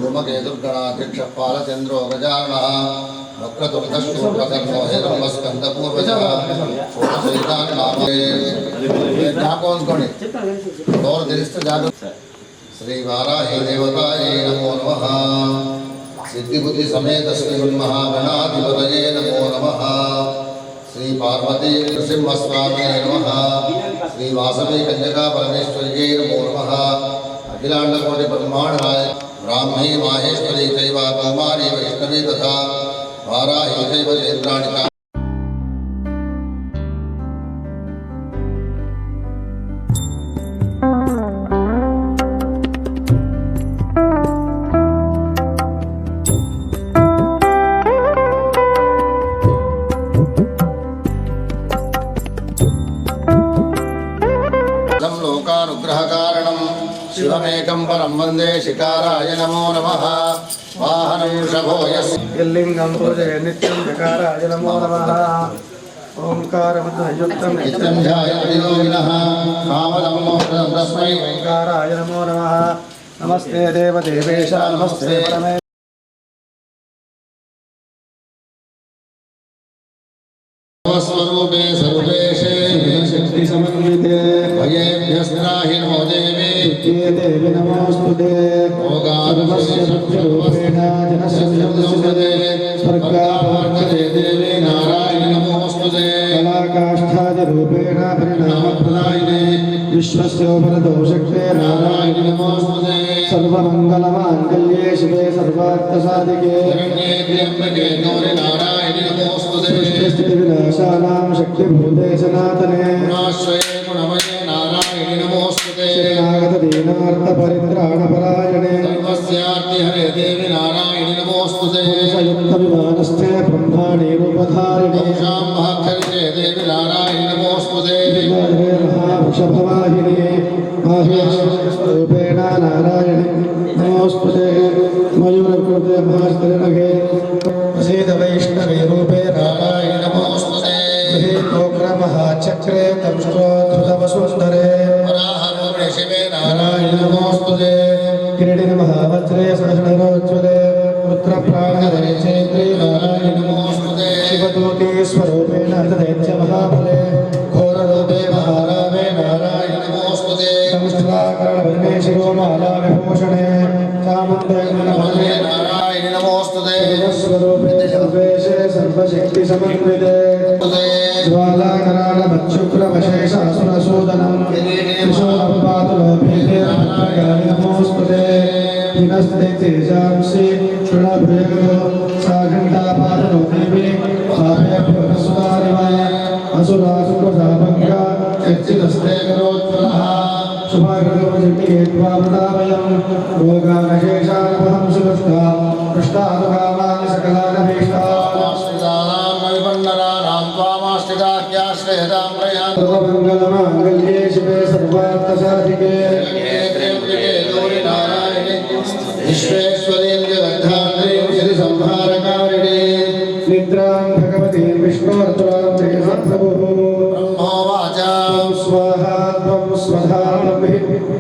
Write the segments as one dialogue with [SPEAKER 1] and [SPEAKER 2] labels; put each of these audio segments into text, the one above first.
[SPEAKER 1] धूमकेतुर्गणाध्यक्षपालचंद्रो गजाननः वक्रतुण्डस्तूर्णकर्णो हिरण्यस्कन्धपूर्वजः జ్ఞాపకోండి door తెరిస్తే జాగ్రత్త. శ్రీ వారాహి దేవతాయే నమో నమః. సిద్ధిబుద్ధి సమేత శ్రీ మహాగణాధిపతయే నమో నమః. శ్రీ పార్వతీ నృసింహస్వామినే నమః. శ్రీ వాసవి కన్యకా పరమేశ్వర్యే నమో నమః. అఖిలాండకోటి బ్రహ్మాండాయ ब्राह्मी माहेश्वरी चैव कौमारी वैष्णवी तथा वाराही चैव चैत्राणिका लोकानुग्रहकारणं शिवमेकं परं वन्दे शिकाराय नमो नमः. वाहनं वृषभो यस्य
[SPEAKER 2] लिंगं पूजये नित्यं शिकाराय नमो नमः. ओंकारमद्वयुक्तं
[SPEAKER 1] नित्यं ध्यायन्ति योगिनः कामदं मोक्षदं तस्मै
[SPEAKER 2] ओंकाराय नमो नमः. नमस्ते देवदेवेश नमस्ते परमे
[SPEAKER 1] स्वरूपे सर्वेशे
[SPEAKER 2] शक्ति समन्विते
[SPEAKER 1] भयेभ्यस्त्राहि नमो देवी
[SPEAKER 2] देवी नमोस्तुते.
[SPEAKER 1] भोगादस्य
[SPEAKER 2] रूपेण जनसंयुक्ते
[SPEAKER 1] स्वर्गावर्तते देवी नारायणि नमोस्तुते.
[SPEAKER 2] कलाकाष्ठादिरूपेण परिणामप्रदायिने विश्वस्योपरतो शक्ते नारायणि नमोस्तुते. सर्वमङ्गलमाङ्गल्ये शिवे सर्वार्थसाधिके
[SPEAKER 1] शरण्ये त्र्यम्बके गौरि नारायणि नमोस्तुते.
[SPEAKER 2] स्थितिविनाशानां शक्तिभूते सनातने
[SPEAKER 1] गुणाश्रये गुणमये नारायणि नमोस्तुते.
[SPEAKER 2] शरणागतदीनार्थपरित्राणपरायणे
[SPEAKER 1] सर्वस्यार्ति हरे देवी नारायणि नमोस्तुते.
[SPEAKER 2] पुरुषयुक्तविमानस्थे ब्रह्माणि रूपधारिणे
[SPEAKER 1] शां महत्खर्ये देवी नारायणि नमोस्तुते.
[SPEAKER 2] महावृषभवाहिनी माहेश्वरूपेण नारायणि नमोस्तुते. मयूरकृते महास्तरिणगे प्रसीद वैष्णवे रूपे नारायणि नमोस्तुते. महाचक्रे तंष्ट्रोद्धृतवसुन्दरे
[SPEAKER 1] वराहरूपे शिवे नारायणि नमोस्तुते.
[SPEAKER 2] किरीटिनि महावज्रे सहस्रोज्ज्वले पुत्रप्राणहरे चैत्रे नारायणि
[SPEAKER 1] नमोस्तुते.
[SPEAKER 2] शिवदूते स्वरूपेण दैत्य महाबले घोररूपे महारामे नारायणि
[SPEAKER 1] नमोस्तुते.
[SPEAKER 2] संस्थाकरणवर्णे शिरोमाला विभूषणे चामुण्डे
[SPEAKER 1] नमोस्तुते नारायणि नमोस्तुते.
[SPEAKER 2] स्वरूपे सर्वेशे सर्वशक्ति समन्विते ज्वालाकरालमच्छुक्रमशेषासुरसूदनं त्रिशूलपातुलोभेते नमोस्तुते. दिनस्ते तेजांसि क्षुणभृगो साघण्टापातुलो देवी पापेभ्यो प्रसुतारिव असुरासुरसाभङ्गा यच्चिदस्ते करोत्तमः. शुभाकृतमजिके त्वामृतावयं रोगानशेषानवहं सुदुष्टा पृष्ठानुकामानि सकलानभीष्टाः सर्वमङ्गलमाङ्गल्ये शिवे सर्वार्थसाधिके
[SPEAKER 1] विश्वेश्वरीं जगद्धात्रीं श्रीसंहारकारिणीं
[SPEAKER 2] निद्रां भगवतीं विष्णोर्तुलां त्रिसप्रभुः
[SPEAKER 1] ब्रह्मोवाच
[SPEAKER 2] स्वाहा त्वं स्वधा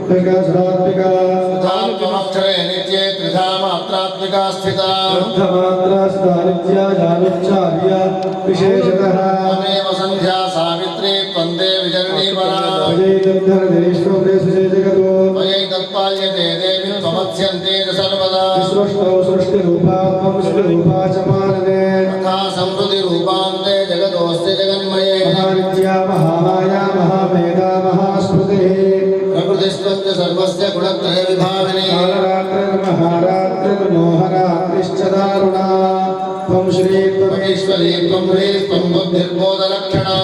[SPEAKER 2] त्रिकासात्मिका
[SPEAKER 1] त्वमक्षरे नित्ये त्रिधा मात्रात्मिका स्थिता
[SPEAKER 2] मात्रा स्थिता जामिच्छार्य विशेषतः
[SPEAKER 1] त्वमेव सन्ध्या सावित्री त्वं देवी जननी परा त्वयि तत्पाल्यते देवी त्वमत्स्यन्ते च सर्वदा
[SPEAKER 2] सृष्टौ सृष्टिरूपा त्वं सृष्टिरूपा च मानने
[SPEAKER 1] तथा संहृतिरूपान्ते जगतोऽस्ति जगन्मये
[SPEAKER 2] महानित्या महामाया महामेधा महास्मृतिः
[SPEAKER 1] प्रकृतिस्त्वं च सर्वस्य गुणत्रय विभाविनी
[SPEAKER 2] कालरात्रिर्मोहरात्रिश्च दारुणा त्वं श्री
[SPEAKER 1] त्वमीश्वरी त्वं ह्रीः त्वं बुद्धिर्बोधलक्षणा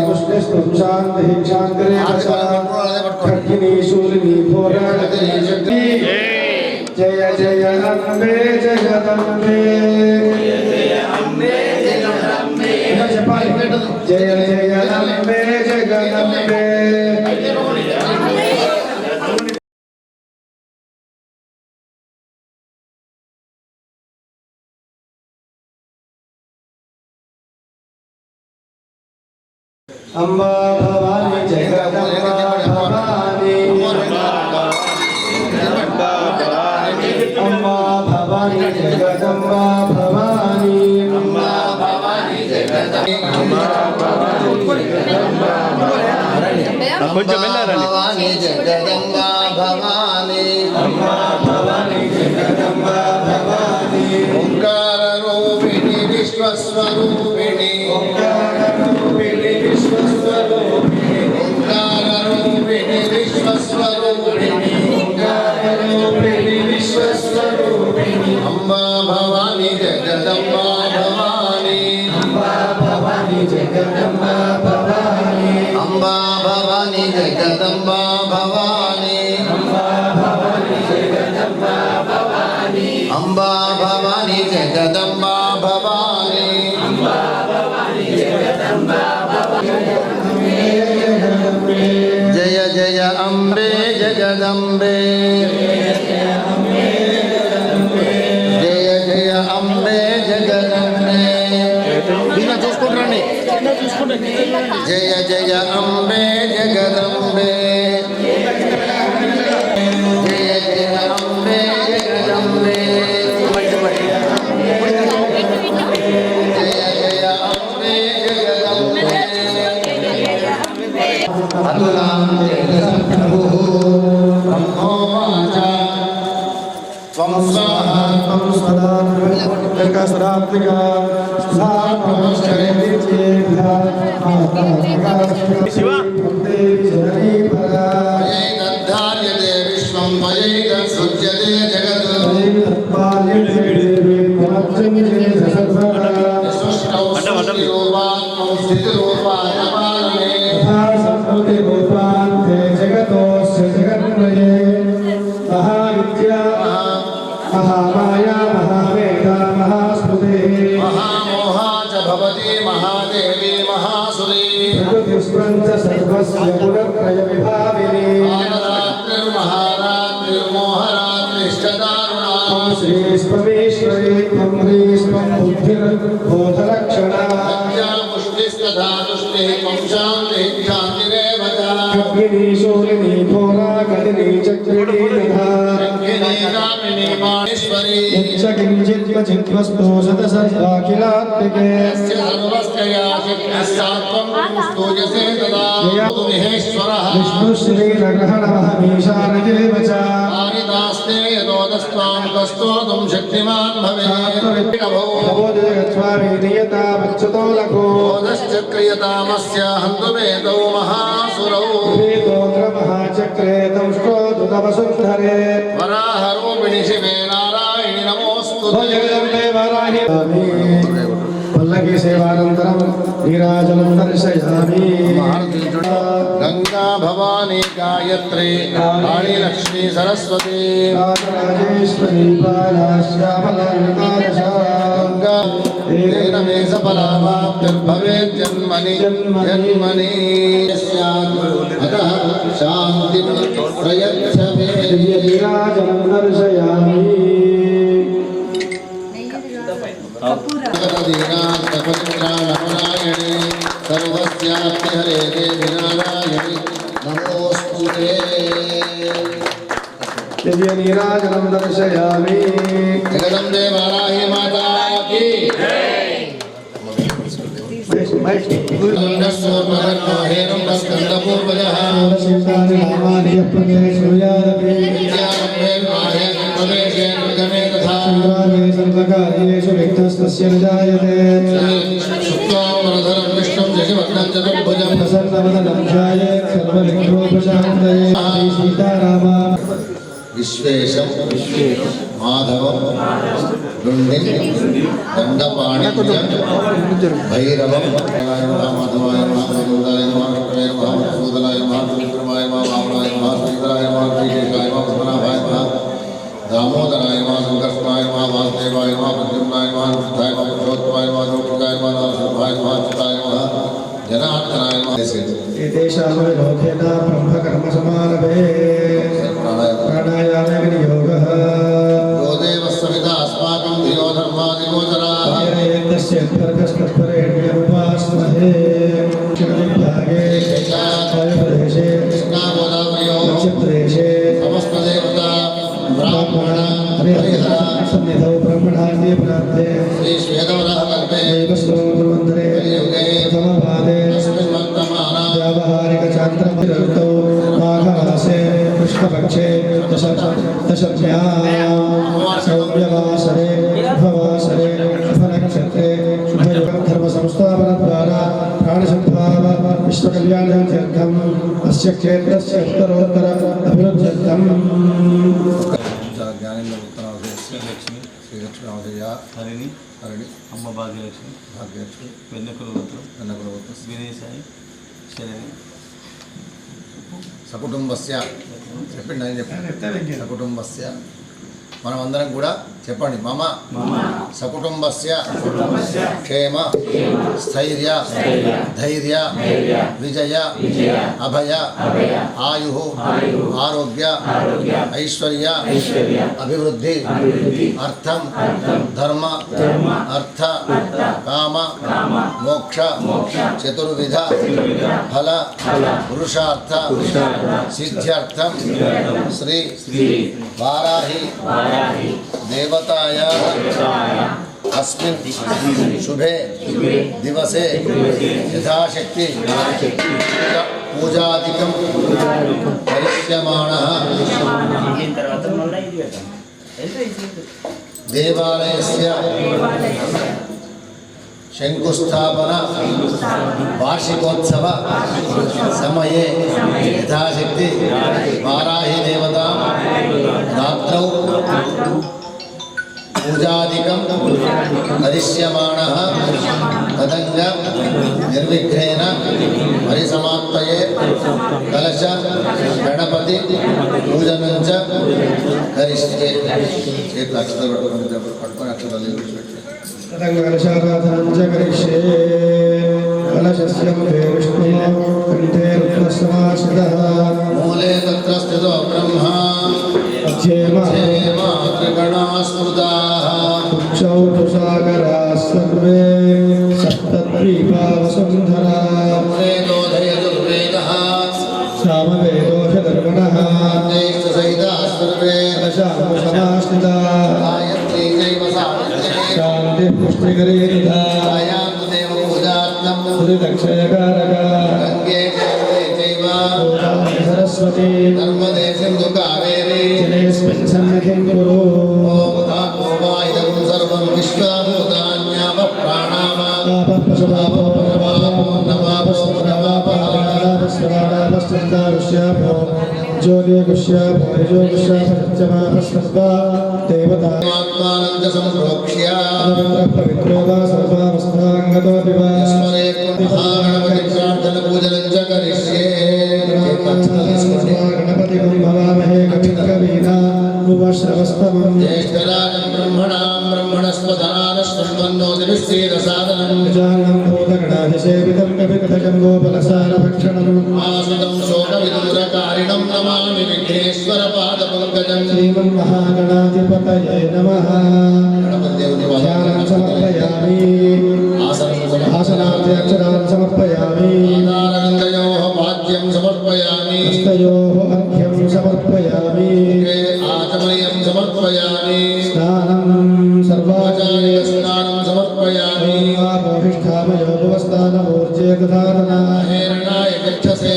[SPEAKER 2] पुष्टिस्त्वं शान्तिः शान्तिरेव खड्गिनी शूलिनी घोरागतिनी शक्ति जय जय अम्बे जगदम्बे जय जय अम्बे जगदम्बे जय जय अम्बे जगदम्बे अम्बा भवानी जगदम्बा भवानी अम्बा भवानी जगदम्बा भवानी
[SPEAKER 1] కొంచెం వెళ్ళారండి భవానీ జగదంబా భవానీ అమ్మా భవానీ జగదంబా భవానీ ఓంకార రూపిణి విశ్వస్వరూపిణి ఓంకార రూపిణి విశ్వస్వరూపిణి ఓంకార రూపిణి విశ్వస్వరూపిణి ఓంకార రూపిణి విశ్వస్వరూపిణి అంబా భవానీ జగదంబా భవానీ అంబా భవానీ జగదంబా భవానీ అంబా భవానీ జగదంబా భవానీ అంబా భవానీ జగదంబా భవానీ అంబా భవానీ జగదంబా భవానీ జయ జయ అంబే జగదంబే జయ జయ అంబే జగదంబే దీన్ని చూసుకుంటారండి జయ జయ అంబే జగదంబే జయ జయ అంబే జగదంబే జయ జయ అంబే జగదంబే అతులాం జగద్గురుః బ్రహ్మోవాచ త్వం స్వాహా
[SPEAKER 2] त्वं सदा निर्विकल्पसदात्मिका
[SPEAKER 1] ధార్యతే విశ్వం మయైదత్సృజ్యతే జగత్ సృష్టౌ సృష్టిరూపాత్మం స్థితిరూపాయమానమే
[SPEAKER 2] महामाया महावेदा महास्मृति
[SPEAKER 1] महामोहा च भवति महादेवी महासुरी
[SPEAKER 2] प्रकृतिस्पञ्च सर्वस्य गुणत्रयविभाविनी
[SPEAKER 1] महारात्रिर्मोहरात्रिश्च दारुणा
[SPEAKER 2] श्रीस्त्वमीश्वरी त्वं ह्रीस्त्वं बुद्धिर्बोधलक्षणा
[SPEAKER 1] पुष्टिस्तथा तुष्टिः त्वं शान्तिः शान्तिरेव च
[SPEAKER 2] अग्निनी शूलिनी घोरा गदिनी चक्रिणी तथा
[SPEAKER 1] कामिनी माणीश्वरी
[SPEAKER 2] यच्च किञ्चिद्वचिद्वस्तु सतसर्वाखिलात्मिके
[SPEAKER 1] सर्वस्कया शक्तिः सात्वं स्तूयसे तदा महेश्वरः
[SPEAKER 2] विष्णुश्रीरग्रहणमहमीशानदेव च
[SPEAKER 1] आरितास्ते यतोदस्त्वां तस्तोतुं शक्तिमान् भवेत्
[SPEAKER 2] नवोदयगत्वाभिधीयता वच्युतो लघो
[SPEAKER 1] बोधश्च क्रियतामस्य हन्तुमेतौ महासुरौ
[SPEAKER 2] महाचक्रे दंष्टोदुतवसुन्धरे
[SPEAKER 1] वराहरूपिणि शिवे नारायणि नमोऽस्तु
[SPEAKER 2] जगदम्बे वाराहि पल्लकी सेवानन्तरं नीराजनं दर्शयामि
[SPEAKER 1] गंगा भवानी गायत्री काली लक्ष्मी सरस्वती
[SPEAKER 2] राजराजेश्वरी बाला श्यामला
[SPEAKER 1] गंगा तेन मे सफलावाप्तिर्भवेत् जन्मनि जन्मनि स्यात् अतः शान्तिं प्रयच्छ मे
[SPEAKER 2] नीराजनं दर्शयामि
[SPEAKER 1] जगदीनाथपतित्राणपरायणे सर्वस्याप्तिहरे देवि नारायणि नमोऽस्तुते
[SPEAKER 2] नीराजनं दर्शयामि
[SPEAKER 1] जगदम्बे वाराहि माता की स्कन्दस्वर्णधर्मो हेरम्बस्कन्दपूर्वजः
[SPEAKER 2] नामानि प्रदेशुयादपि
[SPEAKER 1] विद्यारम्भे विवाहे प्रवेशे निर्गमे तथा
[SPEAKER 2] सर्वकार्येषु विघ्नस्तस्य न जायते
[SPEAKER 1] शुक्लाम्बरधरं विष्णुं शशिवर्णं चतुर्भुजं
[SPEAKER 2] प्रसन्नवदनं ध्यायेत् सर्वविघ्नोपशान्तये श्री सीताराम
[SPEAKER 1] विश्वेशं माधवं लुण्डिं दण्डपाणिभ्यं भैरवं माधवाय नमः गोविन्दाय नमः कृष्णाय नमः मधुसूदनाय नमः विक्रमाय नमः वामनाय नमः श्रीधराय नमः श्रीकेशाय नमः पद्मनाभाय नमः दामोदराय नमः संकर्षणाय नमः वासुदेवाय नमः प्रद्युम्नाय नमः निरुद्धाय नमः पुरुषोत्तमाय नमः द्रौपदाय नमः नरसिंहाय नमः चिताय नमः जनार्दनाय नमः
[SPEAKER 2] एतेषां विरोधेना ब्रह्मकर्मसमारभे प्राणायामे विनियोगः
[SPEAKER 1] यो देवः सविता अस्माकं धियो धर्मादिगोचराः
[SPEAKER 2] तस्य तर्कस्तत्परेण्यमुपास्महे भागे वायुप्रदेशे दक्षिणप्रदेशे
[SPEAKER 1] समस्तदेवता ब्राह्मण
[SPEAKER 2] सन्निधौ ब्रह्मणान्ये प्राप्ते
[SPEAKER 1] श्री श्वेतवराह कल्पे
[SPEAKER 2] देवस्वरूपमन्दिरे प्रथमपादे व्यावहारिकचान्द्रमतिरक्तौ माघमासे कृष्णपक्षे दशम्यां सौम्यवासरे शुभवासरे शुभनक्षत्रे शुभधर्मसंस्थापनद्वारा प्राणसंभाव विश्वकल्याणार्थम् अस्य क्षेत्रस्य उत्तरोत्तर अभिवृद्ध्यर्थम्
[SPEAKER 1] ज्ञानेन्द्र उत्तरावधेयस्य श्रीलक्ष्मीवधेय
[SPEAKER 3] హరిణి
[SPEAKER 1] हरिणि
[SPEAKER 3] అమ్మ భాగ్యలక్ష్మి
[SPEAKER 1] भाग्यलक्ष्मी
[SPEAKER 3] వెన్నకులవతులు
[SPEAKER 1] कनकुलवती
[SPEAKER 3] వినయసాయి శరణి
[SPEAKER 1] సకుటుంబస్య చెప్పండి నేను చెప్పండి సకుటుంబస్య మనమందరం కూడా చెప్పండి మమ సకుటుంబస్య క్షేమ స్థైర్య ధైర్య విజయ అభయ ఆయు ఆరోగ్య ఐశ్వర్య అభివృద్ధి అర్థం ధర్మ అర్థ కామ మోక్ష చతుర్విధ ఫల పురుషార్థ సిద్ధ్యర్థం శ్రీ వారాహి देवताय अस्मिन् शुभे दिवसे यथाशक्ति पूजादिकं करिष्यमाणः देवालयस्य शंकुस्थापन वार्षिकोत्सव समये यथाशक्ति वाराही देवता रात्रौ पूजादिकं करिष्यमाणः तदंग निर्विघ्नेन परिसमाप्तये कलश गणपति पूजनं च करिष्ये एक अक्षर पట్టుకొని అక్షరాలు
[SPEAKER 2] तदङ्गकलशाराधनं च करिष्ये कलशस्य मुखे विष्णुः कण्ठे रुद्रसमाश्रितः
[SPEAKER 1] मूले तत्र स्थितो ब्रह्मा
[SPEAKER 2] मध्ये
[SPEAKER 1] त्रिगणाः स्मृताः
[SPEAKER 2] वृक्षौ तु सागराः सर्वे सप्तद्वीपा वसुन्धरा
[SPEAKER 1] वेदोधयजुर्वेदः
[SPEAKER 2] सामवेदोषधर्मणः
[SPEAKER 1] सहिताः सर्वे
[SPEAKER 2] कलशामुसमाश्रिताः
[SPEAKER 1] गायत्री चैव सावित्री
[SPEAKER 2] शान्तिः पुष्टिकरीरिता
[SPEAKER 1] गायान्तु देवपूजार्थं
[SPEAKER 2] सुरिदक्षयकारका
[SPEAKER 1] गङ्गे जयन्ते चैव
[SPEAKER 2] सरस्वती
[SPEAKER 1] नर्मदे सिन्धु कावेरी
[SPEAKER 2] जलेऽस्मिन् सन्निधिं कुरु
[SPEAKER 1] ॐ धातो वा इदं सर्वं विश्वाभूतान्यावः प्राणावा
[SPEAKER 2] पापः
[SPEAKER 1] आत्मानं च सम्प्रोक्ष्य
[SPEAKER 2] पवित्रो वा सर्वावस्थाङ्गतोऽपि वा
[SPEAKER 1] महागणपतिं प्रार्थनपूजनं च करिष्ये
[SPEAKER 2] गणपतिं भवामहे कविं कवीनामुपश्रवस्तमम्
[SPEAKER 1] ज्येष्ठराजं ब्रह्मणां ब्रह्मणस्पदानश्वन्वन्नोतिभिश्रीरसादनं
[SPEAKER 2] गजाननं भूतगणाधिसेवितं कवित्थजम्बोपलसारभक्षणम्
[SPEAKER 1] आसुतं शोकविदूरकारिणं नमामि विघ्नेश्वरपादपङ्कजं
[SPEAKER 2] श्रीमन्महागणाधिपतये नमः ध्यानं समर्पयामि आसनाध्यक्षरान् समर्पयामि
[SPEAKER 1] आधारगङ्गयोः पाद्यं समर्पयामि
[SPEAKER 2] हस्तयोः अर्घ्यं समर्पयामि
[SPEAKER 1] आचमनीयं समर्पयामि
[SPEAKER 2] स्नानं
[SPEAKER 1] सर्वाचार्यस्नानं समर्पयामि
[SPEAKER 2] सर्वाचार्यस्नानमूर्जे दधातना
[SPEAKER 1] हेरणाय गच्छसे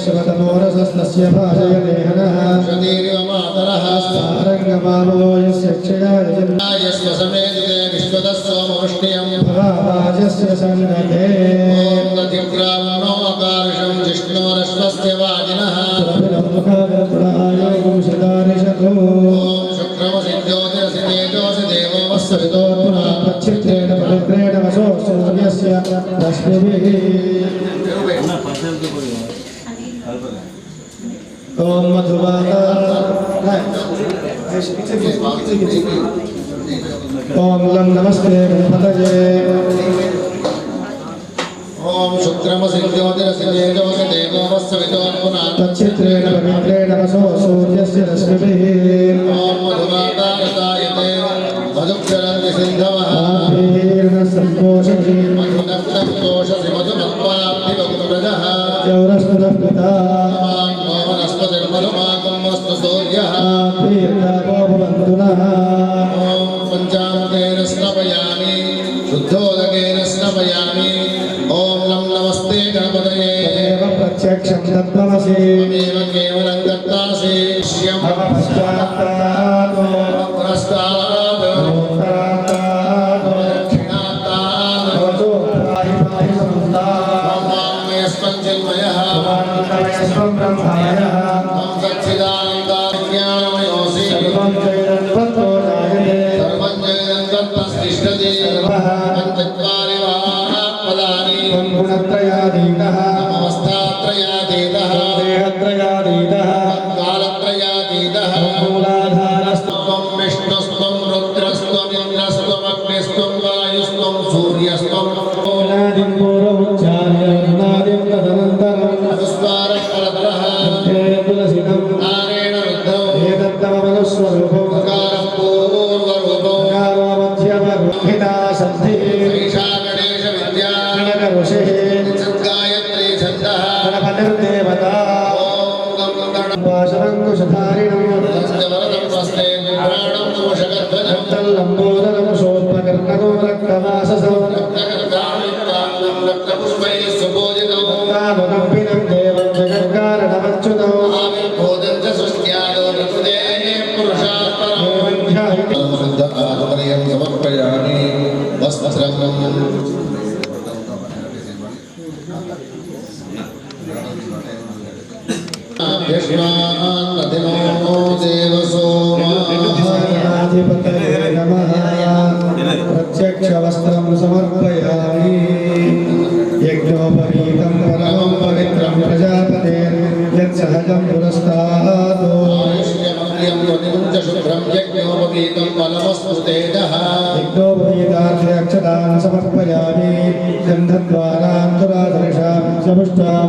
[SPEAKER 2] शिवतमोरसस्तस्य भाजयनेहनः
[SPEAKER 1] शतीरिव मातरः
[SPEAKER 2] सारङ्गमामो यस्य क्षयाय
[SPEAKER 1] यस्व समेदिते विश्वतः सोमवृष्टियं
[SPEAKER 2] भवाजस्य सन्नते
[SPEAKER 1] ॐ दधिग्रावणो अकार्षं जिष्णोरश्वस्य वाजिनः
[SPEAKER 2] पुरायोगुंशदारिशतो
[SPEAKER 1] ॐ शुक्रमसि ज्योतिरसि तेजोसि देवो वस्सवितो
[SPEAKER 2] चित्रेण पवित्रेण वसो सूर्यस्य रश्मिभिः ॐ मधुवाता ॐ लं नमस्ते गणपतये
[SPEAKER 1] ॐ शुक्रमसि ज्योतिरसि तेजोसि देवो वस्सवितो
[SPEAKER 2] तच्चित्रेण पवित्रेण वसो सूर्यस्य रश्मिभिः
[SPEAKER 1] ॐ मधुवातायते मधुक्षरन्ति सिन्धवः
[SPEAKER 2] आभिर्न सन्तोषति
[SPEAKER 1] मधुदग्धं तोषसि मधुमत्वाब्धिवक्त्रजः
[SPEAKER 2] यौरस्पदः पिता
[SPEAKER 1] नो वनस्पतिर्मधुमाकं सूर्यः
[SPEAKER 2] दीर्घापो भवन्तु नः
[SPEAKER 1] ॐ पञ्चामृतेन स्नपयामि शुद्धोदकेन स्नपयामि ॐ नमस्ते गणपतये
[SPEAKER 2] तदेव प्रत्यक्षं तत्त्वमसि
[SPEAKER 1] त्वमेव केवलं कर्तासि श्रियं
[SPEAKER 2] पश्चात्तात्
[SPEAKER 1] पुरस्तात्
[SPEAKER 2] उत्तरात्तात्
[SPEAKER 1] दक्षिणात्तात्
[SPEAKER 2] भवतु पाहि पाहि समुद्रात्
[SPEAKER 1] वाङ्मयस्पञ्चन्मयः
[SPEAKER 2] सर्वं ब्रह्ममयः
[SPEAKER 1] तं सच्चिदानन्दविज्ञानमयोऽसि
[SPEAKER 2] सर्वं जयन्तो जायते
[SPEAKER 1] सर्वं जयं तत्तस्तिष्ठति
[SPEAKER 2] सर्वः
[SPEAKER 1] पञ्चत्वारि महापदानि
[SPEAKER 2] त्वं गुणत्रयाधीनः
[SPEAKER 1] नमस्तात्रयातीतः
[SPEAKER 2] देहत्रयाधीनः
[SPEAKER 1] कालत्रयातीतः
[SPEAKER 2] मूलाधारस्त्वं
[SPEAKER 1] त्वं विष्णुस्त्वं रुद्रस्त्वमिन्द्रस्त्वमग्निस्त्वं वायुस्त्वं सूर्यस्त्वं
[SPEAKER 2] नादिं पूर्वमुच्चार्य नादिं तदनन्तरं
[SPEAKER 1] चतुस्वारः
[SPEAKER 2] हे तुलसिनं
[SPEAKER 1] नारेण रुद्धौ
[SPEAKER 2] एतत्तममनुस्वरूपं
[SPEAKER 1] कारः पूर्वरूपौ
[SPEAKER 2] कारो मध्यमरूपिता सन्धिः
[SPEAKER 1] ऐषा गणेशविद्या
[SPEAKER 2] गणकऋषिः
[SPEAKER 1] गायत्री छन्दः
[SPEAKER 2] गणपतिर्देवता
[SPEAKER 1] ॐ गं गणं
[SPEAKER 2] वासवङ्कुशधारिणं
[SPEAKER 1] वरदं स्वस्ते प्राणं दोषगध्वजं
[SPEAKER 2] तल्लम्बोदरं सोत्पकर्णको रक्तवाससं
[SPEAKER 1] रक्तपुष्पैः सुपूजितौ
[SPEAKER 2] तावदम्बिनं देवं जगत्कारणमच्युतौ
[SPEAKER 1] आविर्भूतं च सृष्ट्यादौ प्रकृतेः पुरुषात्परम्
[SPEAKER 2] एवं ध्यायति
[SPEAKER 1] शुद्ध आत्मनियं समर्पयामि वस्त्रं यष्मान्नदिनो देवसोमाः
[SPEAKER 2] अधिपतये नमः प्रत्यक्षवस्त्रं समर्पयामि यज्ञोपवीतं परमं पवित्रं प्रजापतेर्यत्सहजं पुरस्तात्
[SPEAKER 1] आयुष्यमग्र्यं ध्वनिं च शुभ्रं यज्ञोपवीतं फलमस्तु तेजः
[SPEAKER 2] यज्ञोपवीतार्थ्यक्षतान् समर्पयामि गन्धद्वारान्तरादर्शां च पुष्टां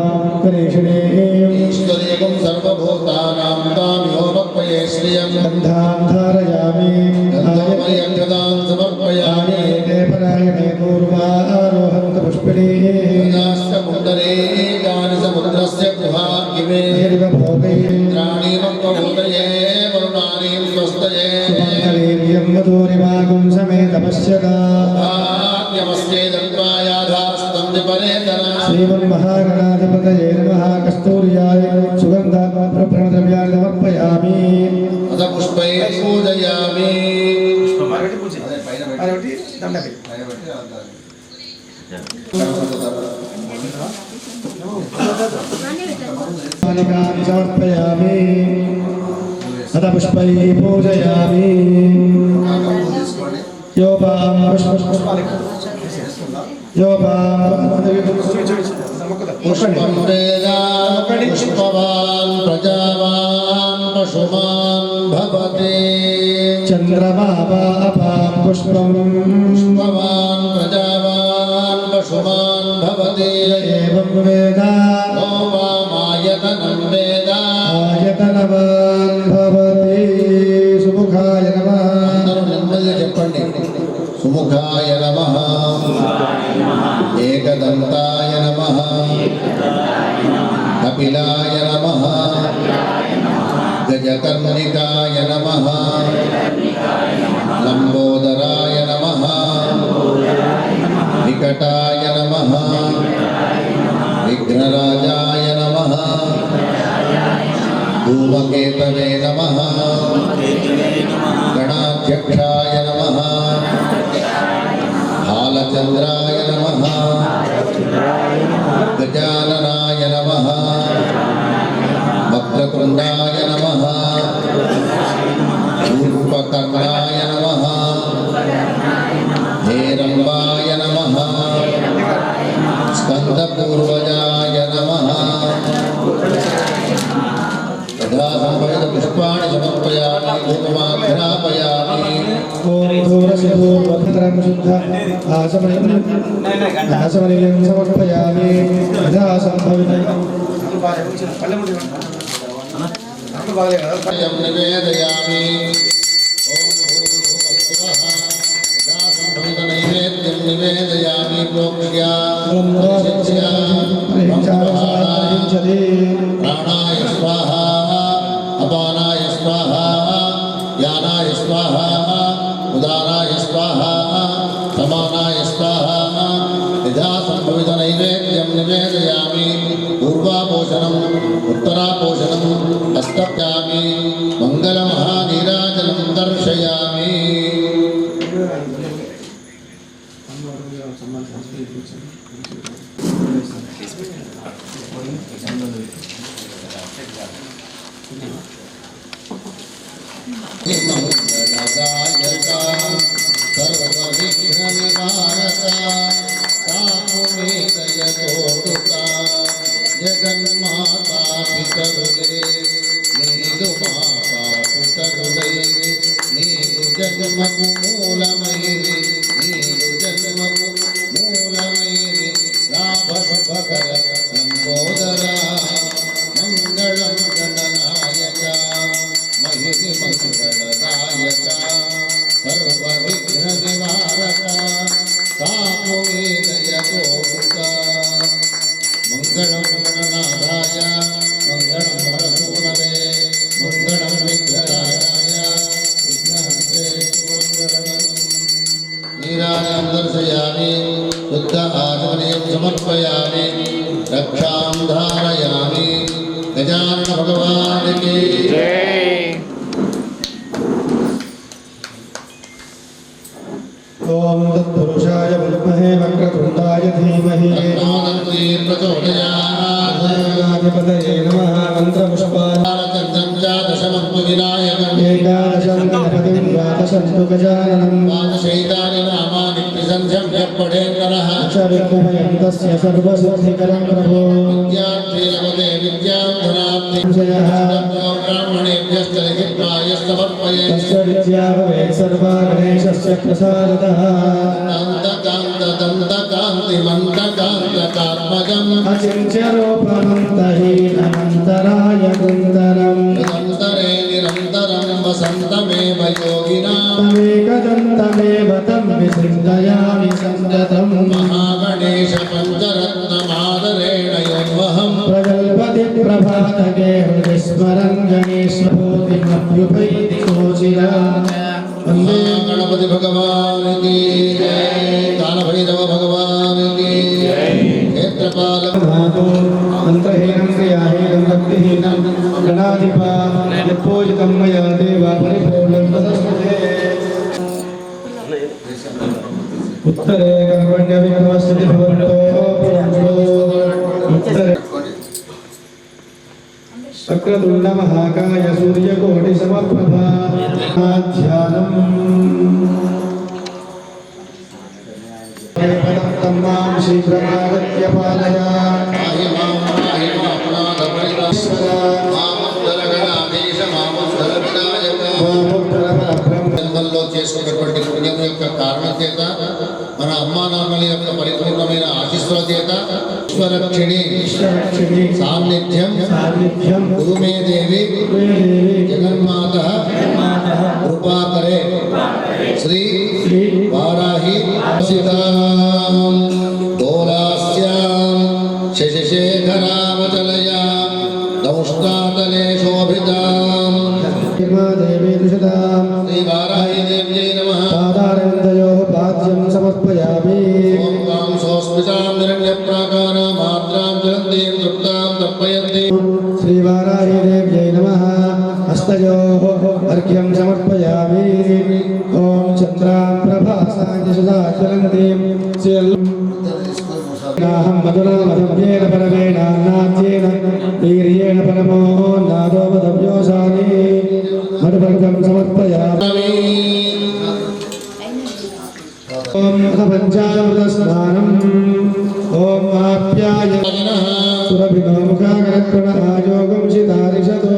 [SPEAKER 2] करीषिणीं
[SPEAKER 1] ईश्वरीयं सर्वभूतानां तामिहोपक्वये श्रियं
[SPEAKER 2] गन्धां धारयामि
[SPEAKER 1] गन्धोपरियक्षतां समर्पयामि
[SPEAKER 2] ते परायणे पूर्वारोहन्त पुष्पिणीः
[SPEAKER 1] पुण्डरे गानि समुद्रस्य गुहागिवे इन्द्राणि मत्वभूतये वरुणानीं स्वस्तये
[SPEAKER 2] सुमङ्गलीर्यं मधुरिमागुं समेतपश्यता
[SPEAKER 1] भाग्यमस्ये दत्त्वायाधास्तं विपरेतरा
[SPEAKER 2] श्रीमन्महागणाधिपतये नमः कस्तूर्याय सुगन्धप्रद्रव्याणि समर्पयामि
[SPEAKER 1] अथ पुष्पैः पूजयामि
[SPEAKER 2] बालिकां समर्पयामि अथ पुष्पैः पूजयामि योपां
[SPEAKER 1] पुष्पं वेदा पुष्पवान् प्रजावान् पशुमान् भवति
[SPEAKER 2] चन्द्रमापां पुष्पं
[SPEAKER 1] पुष्पवान् प्रजावान् पशुमान् भवति
[SPEAKER 2] एवं वेद
[SPEAKER 1] नो वामायतनं वेद
[SPEAKER 2] आयतनवान् भवति सुमुखाय नमः
[SPEAKER 1] అందరూ నెమ్మదిగా చెప్పండి సుముఖాయ నమః ఏకదంతాయ నమః కపిలాయ నమః గజకర్ణికాయ నమః లంబోదరాయ నమః వికటాయ నమః విఘ్నరాజాయ నమః धूमकेतवे नमः गणाध्यक्षाय नमः हालचन्द्राय नमः गजाननाय नमः वक्रतुण्डाय नमः रूपकर्णाय नमः हेरम्बाय नमः स्कन्दपूर्वजाय नमः तथा संभवित पुष्पाणि समर्पयामि धूपमाघ्रापयामि
[SPEAKER 2] ॐ दूरसिद्धूर्वभद्रं शुद्ध आसमनिं समर्पयामि यथा सम्भवितं
[SPEAKER 1] अयं निवेदयामि ॐ भूर्भुवस्सुवः तथा संभवित नैवेद्यं निवेदयामि प्रोक्ष्या परिशिष्या ब्रह्मवादाय
[SPEAKER 2] औषधि
[SPEAKER 1] प्राणाय स्वाहा अपानाय स्वाहा यानाय स्वाहा उदानाय स्वाहा समानाय स्वाहा यथासंभवित नैवेद्यं निवेदयामि पूर्वापोषणम् उत्तरापोषणम् अस्तप्यामि मङ्गलमहानीराजनं दर्शयामि मंगलदायका सर्वविघ्ननिवारका सामुमेदयतोटुका जगन्माता पितरुले नीदु माता पितरुलै नीदु जन्मकु मूलमैरि नीदु जन्मकु मूलमैरि लाभशुभकर लंबोदरा मंगलं गणनायका महिनि मंगलदायका सर्वविघ्ननिवारका सामुमेदयतोटुका मंगलं गणनाथाय मंगलं हरसूनवे मंगलं विघ्नराजाय विघ्नहन्ते मंगलम् नीराजनं दर्शयामि शुद्ध आचमनीयं समर्पयामि रक्षां धारयामि गजानन भगवान की
[SPEAKER 2] ओम तत्पुरुषाय विद्महे वक्रतुण्डाय धीमहि
[SPEAKER 1] तन्नो दन्ती प्रचोदयात्
[SPEAKER 2] गणाधिपतये नमः मन्त्रपुष्पाणि
[SPEAKER 1] चन्द्रं च दशमस्तु विनायकम्
[SPEAKER 2] एकादशं गणपतिं द्वादशं तु गजाननं
[SPEAKER 1] द्वादशैतानि नामानि त्रिसन्ध्यं यः पठेन्नरः
[SPEAKER 2] अक्षरविघ्नमयं तस्य सर्वसिद्धिकरं प्रभो
[SPEAKER 1] विद्यार्थी लभते विद्यां धनार्थी
[SPEAKER 2] संशयः
[SPEAKER 1] ब्राह्मणेभ्यश्च लिखित्वा यः समर्पयेत्
[SPEAKER 2] तस्य विद्या भवेत् सर्वा गणेशस्य प्रसादतः
[SPEAKER 1] दन्तकान्तिमन्तकान्तकात्मजम्
[SPEAKER 2] अचिन्त्यरूपमन्तहीनमन्तराय कुन्दरम्
[SPEAKER 1] निरन्तरे निरन्तरं वसन्तमेव योगिनां
[SPEAKER 2] तमेकदन्तमेव तं विचिन्तयामि सन्ततम्
[SPEAKER 1] महागणेश पञ्चरत्नमादरेण योऽहम्
[SPEAKER 2] प्रगल्भति प्रभातके हृदि स्मरन् गणेशभूतिमभ्युपैति कोचिरा वन्दे
[SPEAKER 1] गणपति भगवान की जय कालभैरव भगवान की जय क्षेत्रपालक
[SPEAKER 2] धातु मन्त्रहीनं क्रियाहीनं भक्तिहीनं गणाधिपा यत्पूजितं मया देवा परिपूर्णं तदस्मते उत्तरे कर्मण्यविघ्नमस्ति भवन्तो उत्तरे वक्रतुण्ड महाकाय सूर्यकोटिसमप्रभा ध्यानम् पदं मां शीघ्रमागत्य पालय
[SPEAKER 1] पाहि मां मामोत्तरगणाधीश मामोत्तरविनायक జన్మల్లో చేసుకున్నటువంటి పుణ్యం యొక్క కారణం చేత మన అమ్మా నాన్నల యొక్క పరిపూర్ణమైన ఆశీస్సుల చేత ఈశ్వరక్షిణి సాన్నిధ్యం గురుమే దేవి జగన్మాత కృపాకరే శ్రీ వారాహి దోలాస్యాం శశిశేఖరావచలయా దౌష్టాతలే శోభితాం
[SPEAKER 2] देवी दुषदां
[SPEAKER 1] శ్రీ వారాహి దేవ్యై నమః
[SPEAKER 2] पादारविन्दयोः पाद्यं समर्पयामि
[SPEAKER 1] ఓం కాం సోస్మితాం నిరణ్యప్రాకారాం మాత్రాం జ్వలంతీం తృప్తాం తర్పయంతి
[SPEAKER 2] श्रीवाराही देव्यै नमः हस्तयोः अर्घ्यं समर्पयामि ॐ चन्द्रां प्रभासाञ्जसुधा ज्वलन्तीं नाहं मधुना मधव्येन परमेणान्नाद्येन वीर्येण परमो नादो मधव्योसानि मधुपर्गं समर्पयामि ॐ पञ्चामृतस्नानम् ॐ आप्याय सुरभिनो मुखाकरत्वण आयोगं शितारिषतो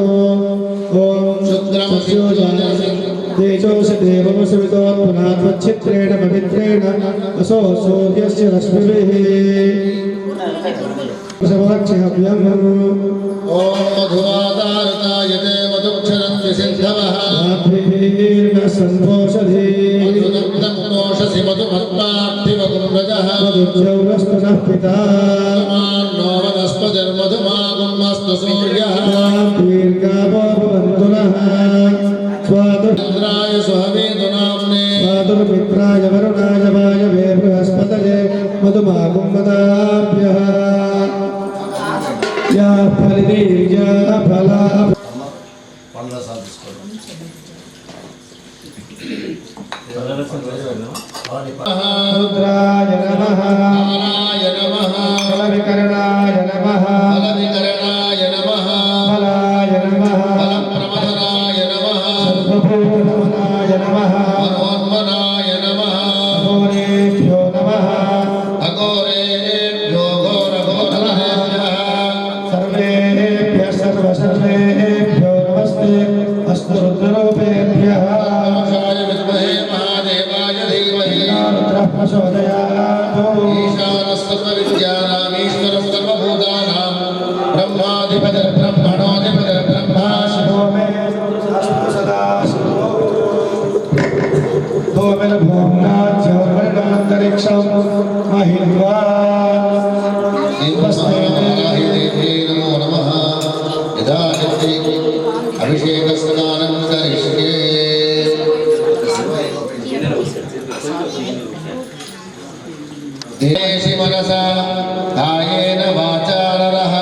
[SPEAKER 2] ॐ तेजोषि देवमसुवितोत्पुनात्वच्छित्रेण पवित्रेण असो सूर्यस्य रश्मिभिः समक्षहव्यम्
[SPEAKER 1] ఓం మధువాదారతాయతే మధుక్షరంతి సింధవః
[SPEAKER 2] संभोषधि
[SPEAKER 1] మధుదగ్ధమునోషసి మధుమత్పార్థివగుంరజః
[SPEAKER 2] मधुज्यौरस्तुनः पिता
[SPEAKER 1] మాన్నో వనస్పతి बृहस्पतिर्मधुमागुमस्तु सूर्यः
[SPEAKER 2] दीर्घावो भवन्तु नः
[SPEAKER 1] इंद्राय सुहवेदु नाम्ने
[SPEAKER 2] स्वादुर्मित्राय वरुणाय वायवे बृहस्पतये मधुमागुं मदाभ्यः या फलिर्या फला
[SPEAKER 1] पंद्रह साल తీసుకోండి
[SPEAKER 2] रुद्राय नमः
[SPEAKER 1] नाराय नमः
[SPEAKER 2] बलविकरणाय नमः
[SPEAKER 1] बलविकरणाय नमः
[SPEAKER 2] बलाय नमः
[SPEAKER 1] बलप्रमदनाय नमः
[SPEAKER 2] सर्वभूतनमनाय नमः
[SPEAKER 1] मनोन्मनाय नमः
[SPEAKER 2] घोरेभ्यो नमः
[SPEAKER 1] अघोरेभ्यो घोरघोरमहेभ्यः
[SPEAKER 2] सर्वेभ्यः सर्वसर्वेभ्यो नमस्ते अस्तु रुद्ररूपेभ्यः
[SPEAKER 1] नमः विद्महे महादेवाय धीमहि
[SPEAKER 2] रुद्रः प्रचोदयात्
[SPEAKER 1] ईशानस्तत्त्वविद्यानामीश्वरः सर्वभूतानां ब्रह्माधिपतिर्ब्रह्मणोऽधिपतिर्ब्रह्मा
[SPEAKER 2] शिवो मे अस्तु सदा शिवो भूमिर्भूम्नाद्योर्वर्णमन्तरिक्षं महित्वा
[SPEAKER 1] देव्यै नमो नमः यदा यत्ति अभिषेकस्नानं करिष्ये देशि मनसा कायेन वाचा नरः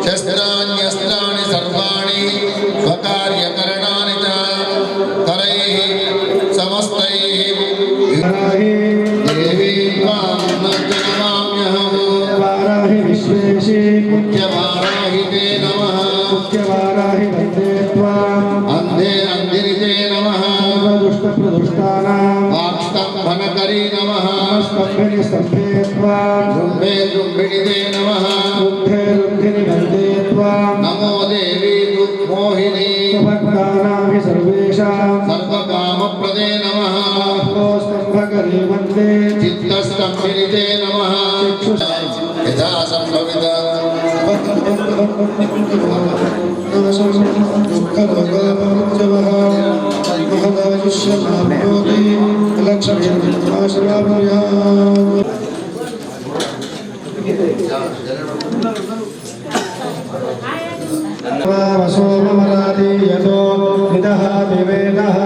[SPEAKER 1] शस्त्राण्यस्त्राणि सर्वाणि स्वकार्यकरणानि च करैः समस्तैः देवी त्वां नमाम्यहम्
[SPEAKER 2] वाराहि विश्वेशि
[SPEAKER 1] मुख्यवाराहि ते नमः
[SPEAKER 2] मुख्यवाराहि वन्दे त्वाम्
[SPEAKER 1] अन्धे अन्धिरिते नमः
[SPEAKER 2] सर्वदुष्टप्रदुष्टानां
[SPEAKER 1] वाक्स्तम्भनकरी नमः
[SPEAKER 2] स्तम्भिनि स्तम्भे त्वाम्
[SPEAKER 1] जृम्भे जृम्भिणिते नमः
[SPEAKER 2] रुद्धे रुद्धिनि वन्दे त्वाम्
[SPEAKER 1] नमो देवी दुर्मोहिनी
[SPEAKER 2] स्वभक्तानां हि सर्वेषां
[SPEAKER 1] सर्वकामप्रदे नमः
[SPEAKER 2] स्तम्भकरी वन्दे
[SPEAKER 1] चित्तस्तम्भिनिते नमः यथा सम्भवित
[SPEAKER 2] सोमवरादीयतो निदः विवेदः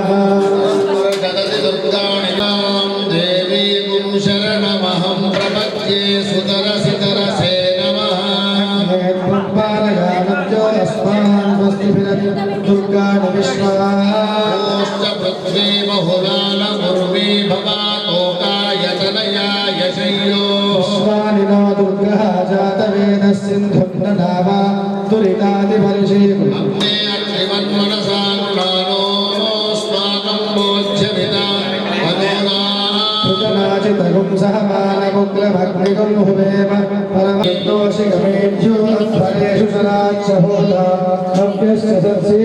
[SPEAKER 1] जगति दुर्गाणि तां देवीं शरणमहं प्रपद्ये सुतरसि तरसे नमः
[SPEAKER 2] पालयानद्यो अस्मान् स्वस्तिभिरति दुर्गाणि विश्वाश्च
[SPEAKER 1] पृथ्वी बहुलालमुर्वी भवातोकायतनया यशय्यो
[SPEAKER 2] विश्वानि नो दुर्गः जातवेदः सिन्धुं ननावा दुरितादिवर्षीम्
[SPEAKER 1] अग्ने अग्निमन्मनसा गृणानोस्माकं बोध्यमिता
[SPEAKER 2] पृतनाचितगुं सह मानमुग्रमग्निगुं हुवेम परमदोषिगमेभ्यो फलेषु शरात्सहोदा भव्यस्य सत्सि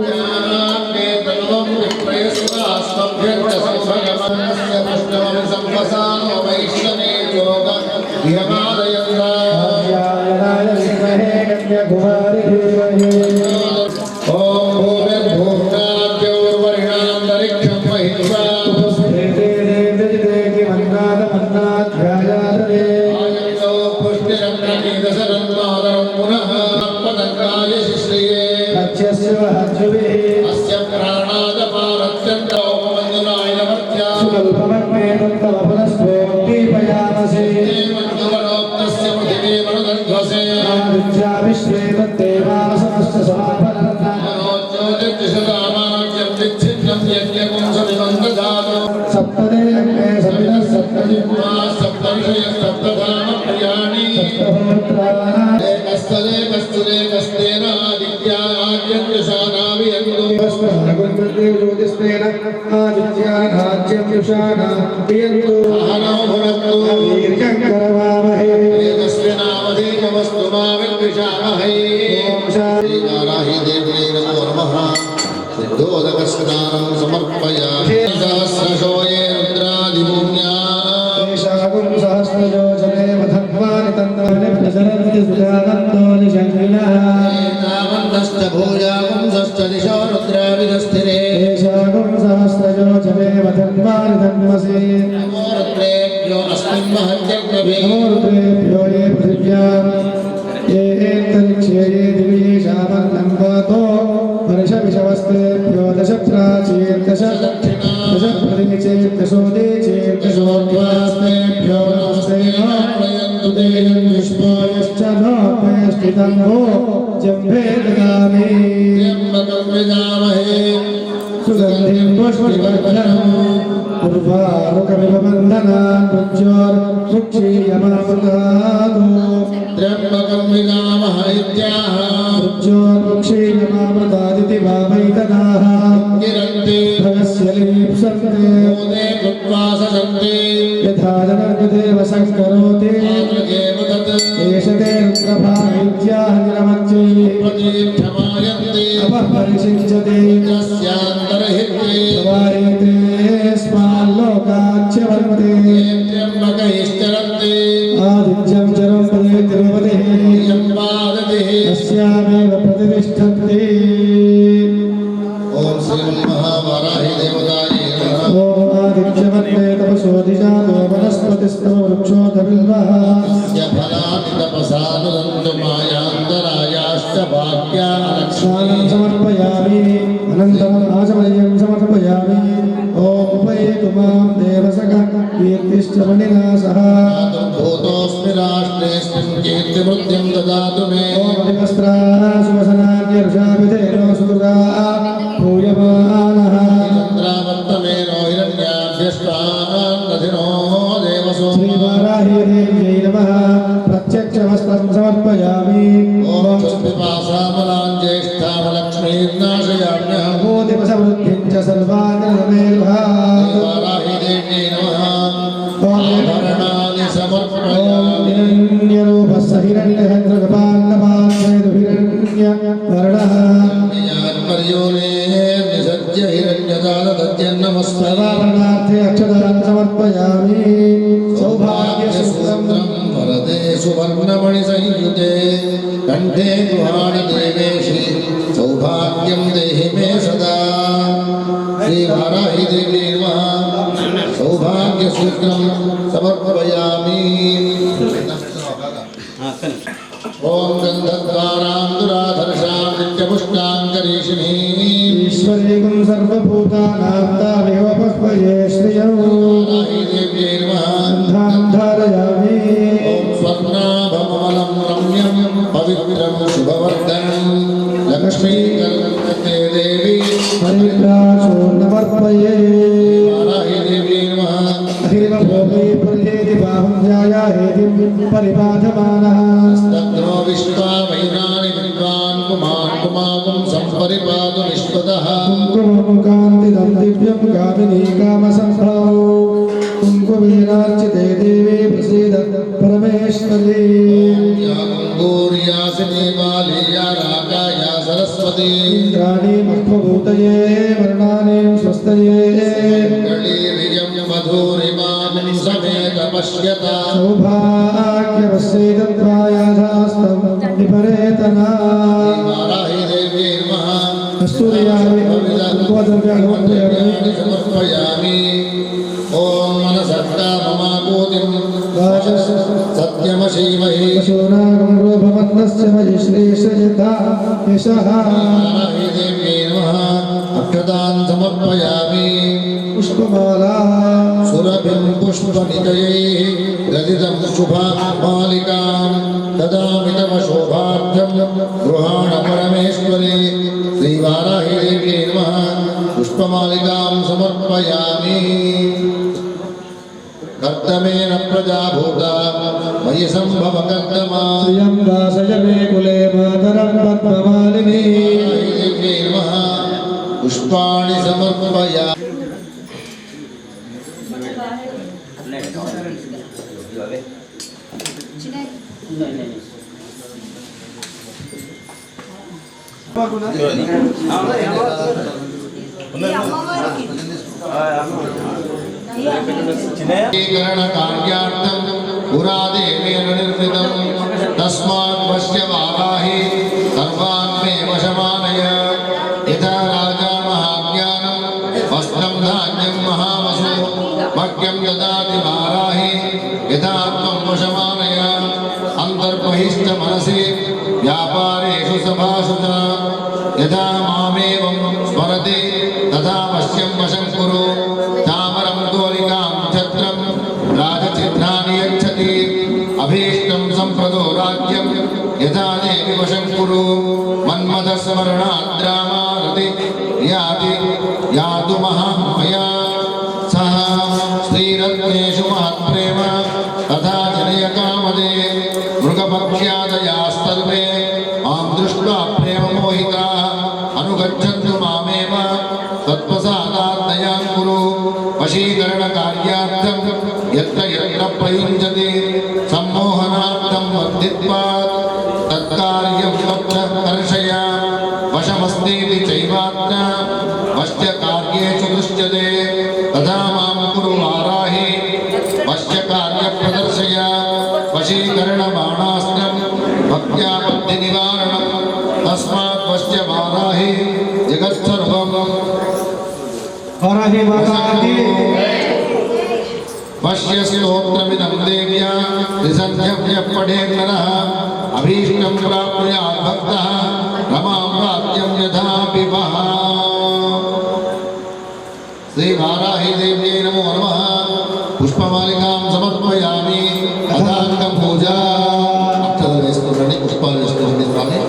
[SPEAKER 2] ध्यानाय विद्महे कन्याकुमारी धीमहि
[SPEAKER 1] समर्पयामि सहस्रशोये रुद्रादिभूम्या
[SPEAKER 2] देव धन्वानि धन्वसे
[SPEAKER 1] नमो रुद्रेभ्यो अस्मिन् महत्यग्नवे
[SPEAKER 2] नमो रुद्रेभ्यो ये पृथिव्यां ये अन्तरिक्षे ये दिव्ये शामन्नं वातो वर्षविषवस्तेभ्यो दश प्राचीन दश प्रतिचेत् दशोदीचेत् नमस्ते नमयन्तु देयं विष्णोयश्च नोपयश्चितं वो जम्भे ददामि
[SPEAKER 1] त्र्यम्बकं यजामहे
[SPEAKER 2] सुगन्धिं पुष्पवर्धनम् उर्वारुकमिव बन्धनान् मृत्योर्मुक्षीयमामृतादो
[SPEAKER 1] त्र्यम्बकं यजामः इत्याह
[SPEAKER 2] मृत्योर्मुक्षीयमामृतादिति भावैतदाः
[SPEAKER 1] किरन्ति
[SPEAKER 2] भगस्य लीप्सन्ते
[SPEAKER 1] मोदे कृत्वा सजन्ति
[SPEAKER 2] यथा जनर्गदेव सङ्करोति
[SPEAKER 1] मातृगेव तत्
[SPEAKER 2] एष ते रुद्रभावित्याह निरमच्चैः
[SPEAKER 1] प्रतीक्षमायन्ति
[SPEAKER 2] अपरिषिञ्चते
[SPEAKER 1] तस्यान्तर्हिते
[SPEAKER 2] प्रवाहेते स्माल्लोकाच्च वर्ते
[SPEAKER 1] त्र्यम्बकैश्चरन्ति
[SPEAKER 2] आदित्यं चरं पदे तिरुपतिः
[SPEAKER 1] यं वादतिः
[SPEAKER 2] अस्यामेव प्रतिष्ठन्ति
[SPEAKER 1] ॐ श्री महावराहि देवतायै नमः
[SPEAKER 2] ॐ आदित्यवन्ते तपसोऽधिजातो वनस्पतिस्तव वृक्षोऽधबिल्वः
[SPEAKER 1] स्य फलानि तपसानुदन्तु मायान्तरायाश्च भाग्यालक्ष्मी
[SPEAKER 2] स्नानं समर्पयामि अनन्तरम् आचमनीयं समर्पयामि ॐ उपैतु मां देवसखः कीर्तिश्च मणिना सह
[SPEAKER 1] भूतोऽस्मि राष्ट्रेऽस्मिन् कीर्तिवृद्धिं ददातु मे
[SPEAKER 2] ॐ वस्त्राः सुवसनान्यर्षाभिधेनो सुकृता पूयमानः
[SPEAKER 1] चन्द्रावर्तमेनो हिरण्याभ्यस्तान्नधिनो देवसो
[SPEAKER 2] श्रीवाराही देव्यै नमः प्रत्यक्षवस्त्रं समर्पयामि
[SPEAKER 1] ॐ चुष्पिपासामलां ज्येष्ठामलक्ष्मीर्नाशयाम्यहम्
[SPEAKER 2] भूतिपसमृद्धिं च सर्वाङ्गमेरुहात्
[SPEAKER 1] वाराहि देव्यै नमः आभरणानि समर्पयामि
[SPEAKER 2] हिरण्यरूपस्य हिरण्यचन्द्रकपालपालयतु हिरण्यवर्णः
[SPEAKER 1] निसज्य हिरण्यजालदत्यन्नमस्ते
[SPEAKER 2] सर्वाभरणार्थे अक्षतान् समर्पयामि सौभाग्यसूत्रं
[SPEAKER 1] वरदे सुवर्णमणिसंयुते कण्ठे गृहाणदेवेशि सौभाग्यं देहि मे सदा श्रीवाराहि देवी नमः सौभाग्यसूत्रं समर्पयामि ॐ गन्धद्वारां दुराधर्षां नित्यपुष्टाङ्करीषिणीं
[SPEAKER 2] ईश्वरीं सर्वभूतानां तामेव पुष्पये श्रियं
[SPEAKER 1] वाराहि देव्यै नमः
[SPEAKER 2] गन्धां धारयामि
[SPEAKER 1] ॐ स्वर्णाभमलं रम्यं पवित्रं शुभवर्धनं लक्ष्मीकर्ते देवी
[SPEAKER 2] हरिद्रासोन्नमर्पये
[SPEAKER 1] वाराहि देव्यै नमः
[SPEAKER 2] अहिर्भोगे पर्येति बाहुं ध्यायाहेतिं परिबाधमानः
[SPEAKER 1] तद्रो विश्वा वैराणि विद्वान् पुमान् पुमागुं सम्परिपातु विश्वतः
[SPEAKER 2] कुङ्कुममुखान्तिदं दिव्यं गामिनी कामसम्भवौ कुङ्कुमेनार्चिते देवी प्रसीद परमेश्वरी
[SPEAKER 1] या गङ्गूर्यासिनी बालीया राकाया सरस्वती
[SPEAKER 2] इन्द्राणी मह्मभूतये वर्णानीं स्वस्तये
[SPEAKER 1] कलीरियं मधुरिमां समेत पश्यता
[SPEAKER 2] सौभाग्यवस्यैतद्वायाधास्तं विपरेतना
[SPEAKER 1] वाराहि देव्यै नमः
[SPEAKER 2] कस्तूर्यामि कुङ्कुमद्रव्याणि
[SPEAKER 1] समर्पयामि ॐ मनसक्ता ममाकूतिं सत्यमशीमहि
[SPEAKER 2] पशूनागमरूपमन्दस्य मयि श्रीश्रजिता यशः
[SPEAKER 1] वाराहि देव्यै नमः अक्षतान् समर्पयामि
[SPEAKER 2] पुष्पमाला
[SPEAKER 1] सुरभिं पुष्पनिचयैः ललितं शुभामालिकां ददामि तव शोभार्थं गृहाण परमेश्वरी श्रीवाराहि देव्यै नमः पुष्पमालिकां समर्पयामि कर्तमेन प्रजाभूता मयि सम्भव कर्तमा
[SPEAKER 2] श्रियं दासय मे कुले मातरं पद्ममालिनी
[SPEAKER 1] वाराहि देव्यै नमः पुष्पाणि समर्पयामि कार्यार्थं पुरादेवेन निर्मितं तस्मात् पश्य वाराहि सर्वान् मे वशमानय यथा राजा महाज्ञानं वस्त्रं धान्यं महावसु मह्यं ददाति वाराहि यथा त्वं वशमानय अन्तर्बहिश्च मनसि व्यापारेषु सभासु च यथा मामेवं स्मरति तथा पश्यं वशं कुरु चामरं गोलिकां छत्रं राजचिह्नानि यच्छति अभीष्टं सम्प्रदो राज्यं यथा देवि वशं कुरु मन्मथस्मरणाद्रामारति याति यातु महामया सः श्रीरत्नेषु महत्प्रेम तथा जनयकामदे मृगपक्ष्यादयास्तर्वे मां दृष्ट्वा प्रेममोहिताः अनुगच्छन्तु मामेव तत्प्रसादात् दयां कुरु वशीकरणकार्यार्थं यत्र यत्र प्रयुञ्जते सम्मोहनार्थं वर्धित्वात् तत्कार्यं तत्र कर्षय वशमस्तीति चैवात्र वश्यकार्येषु दृश्यते तथा मां कुरु वाराहि वश्यकार्यप्रदर्शय वशीकरणबाणास्त्रं भक्त्यापत्तिनिवारणं तस्मात् वश्य वाराहि जगत्सर्वं
[SPEAKER 2] वाराहि माता की
[SPEAKER 1] वश्य स्तोत्रमिदं देव्या त्रिसन्ध्यं यः पठेत् नरः अभीष्टं प्राप्नुयात् भक्तः रमां प्राप्त्यं यथा पिबः श्री वाराहि देव्यै नमो नमः पुष्पमालिकां समर्पयामि अथाङ्गपूजा अक्षतలు వేసుకోండి పుష్పాలు వేసుకోండి స్వామి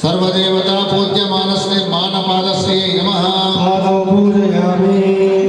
[SPEAKER 1] सर्वदेवता पूज्यमानस्य मानपादस्यै नमः
[SPEAKER 2] पादौ पूजयामि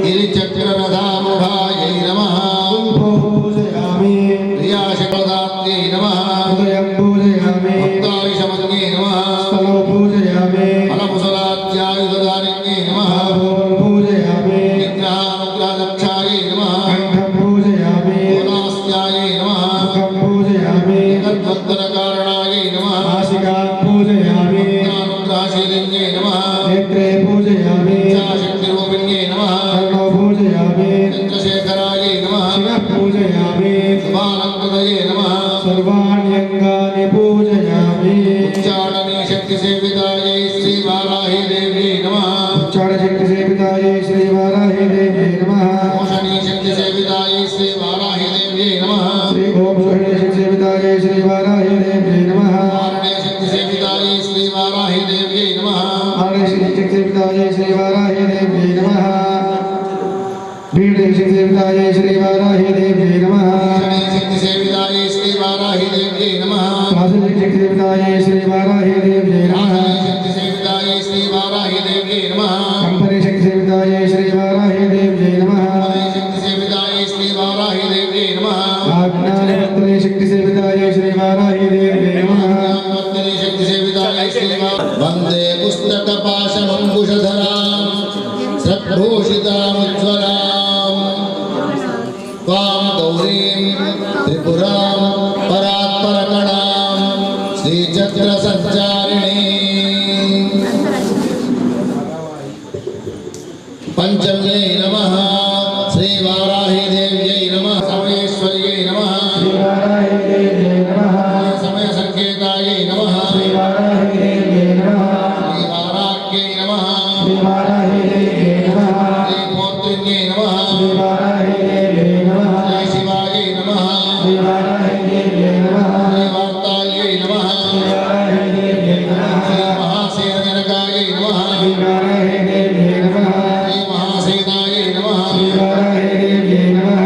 [SPEAKER 1] गिरिचक्ररथारूढायै नमः
[SPEAKER 2] कुम्भौ पूजयामि
[SPEAKER 1] प्रियाशकदात्यै नमः
[SPEAKER 2] हृदयं पूजयामि
[SPEAKER 1] भक्तारिशमन्यै नमः
[SPEAKER 2] स्तनौ पूजयामि
[SPEAKER 1] फलमुसलाद्यायुधधारिण्यै नमः
[SPEAKER 2] महाभोगं पूजयामि
[SPEAKER 1] निग्रहानुग्रहदक्षायै नमः
[SPEAKER 2] कण्ठं पूजयामि
[SPEAKER 1] गोलास्त्यायै नमः
[SPEAKER 2] मुखं पूजयामि
[SPEAKER 1] जगद्वन्दनकारणायै नमः
[SPEAKER 2] नासिकां पूजयामि
[SPEAKER 1] भक्तानुग्रहशीलिन्यै नमः
[SPEAKER 2] नेत्रे पूजयामि
[SPEAKER 1] इच्छाशक्तिरूपिण्यै नमः
[SPEAKER 2] कर्णौ पूजयामि
[SPEAKER 1] चन्द्रशेखरायै नमः
[SPEAKER 2] शिरः पूजयामि
[SPEAKER 1] शुभालङ्कृतये नमः
[SPEAKER 2] सर्वाण्यङ्गानि पूजयामि
[SPEAKER 1] उच्चाटने शक्तिसेवितायै श्रीवाराहि देव्यै नमः
[SPEAKER 2] उच्चारणशक्तिसेवितायै श्रीवाराहि देव्यै नमः
[SPEAKER 1] मोषणी शक्तिसेवितायै श्रीवाराहि देव्यै नमः
[SPEAKER 2] श्री ओम शक्तिसेवितायै श्रीवाराहि देव्यै नमः
[SPEAKER 1] आरणे शक्तिसेवितायै श्रीवाराहि देव्यै नमः
[SPEAKER 2] शक्तिसेवितायै श्रीवाराहि देव्यै नमः शक्तिसेवितायै श्रीवाराहि देव्यै नमः
[SPEAKER 1] ईशणे शक्तिसेवितायै श्रीवाराहि देव्यै नमः
[SPEAKER 2] शक्तिसेवितायै श्रीवाराहि देव्यै नमः
[SPEAKER 1] शक्तिसेवितायै श्रीवाराहि देव्यै नमः
[SPEAKER 2] कंपनी शक्तिसेवितायै श्रीवाराहि देव्यै नमः
[SPEAKER 1] शक्तिसेवितायै श्रीवाराहि देव्यै नमः
[SPEAKER 2] आज्ञानपत्रे शक्तिसेवितायै श्रीवाराहि देव्यै नमः
[SPEAKER 1] शक्तिसेवितायै श्रीवाराहि वन्दे पुस्तकपाशमङ्कुशधरां श्रद्भूषितामुज्ज्वलां त्वां गौरीं त्रिपुरां परात्परकणां श्रीचक्रसञ्चारिणीं पञ्चम्यै नमः श्रीवाराहि देव्यै नमः सर्वेश्वर्यै नमः
[SPEAKER 2] श्रीवाराहि देव्यै नमः
[SPEAKER 1] समयसङ्केतायै नमः
[SPEAKER 2] श्रीवाराहि देव्यै नमः
[SPEAKER 1] श्रीवाराह्यै नमः
[SPEAKER 2] श्रीवाराहि देव्यै नमः
[SPEAKER 1] श्रीपोत्रिण्यै नमः
[SPEAKER 2] श्रीवाराहि देव्यै नमः
[SPEAKER 1] श्रीशिवायै नमः
[SPEAKER 2] श्रीवाराहि देव्यै नमः
[SPEAKER 1] श्रीवार्तायै नमः
[SPEAKER 2] श्रीवाराहि देव्यै नमः
[SPEAKER 1] श्रीमहासेनजनकायै नमः
[SPEAKER 2] श्रीवाराहि देव्यै नमः
[SPEAKER 1] श्रीमहासेनायै नमः
[SPEAKER 2] श्रीवाराहि देव्यै नमः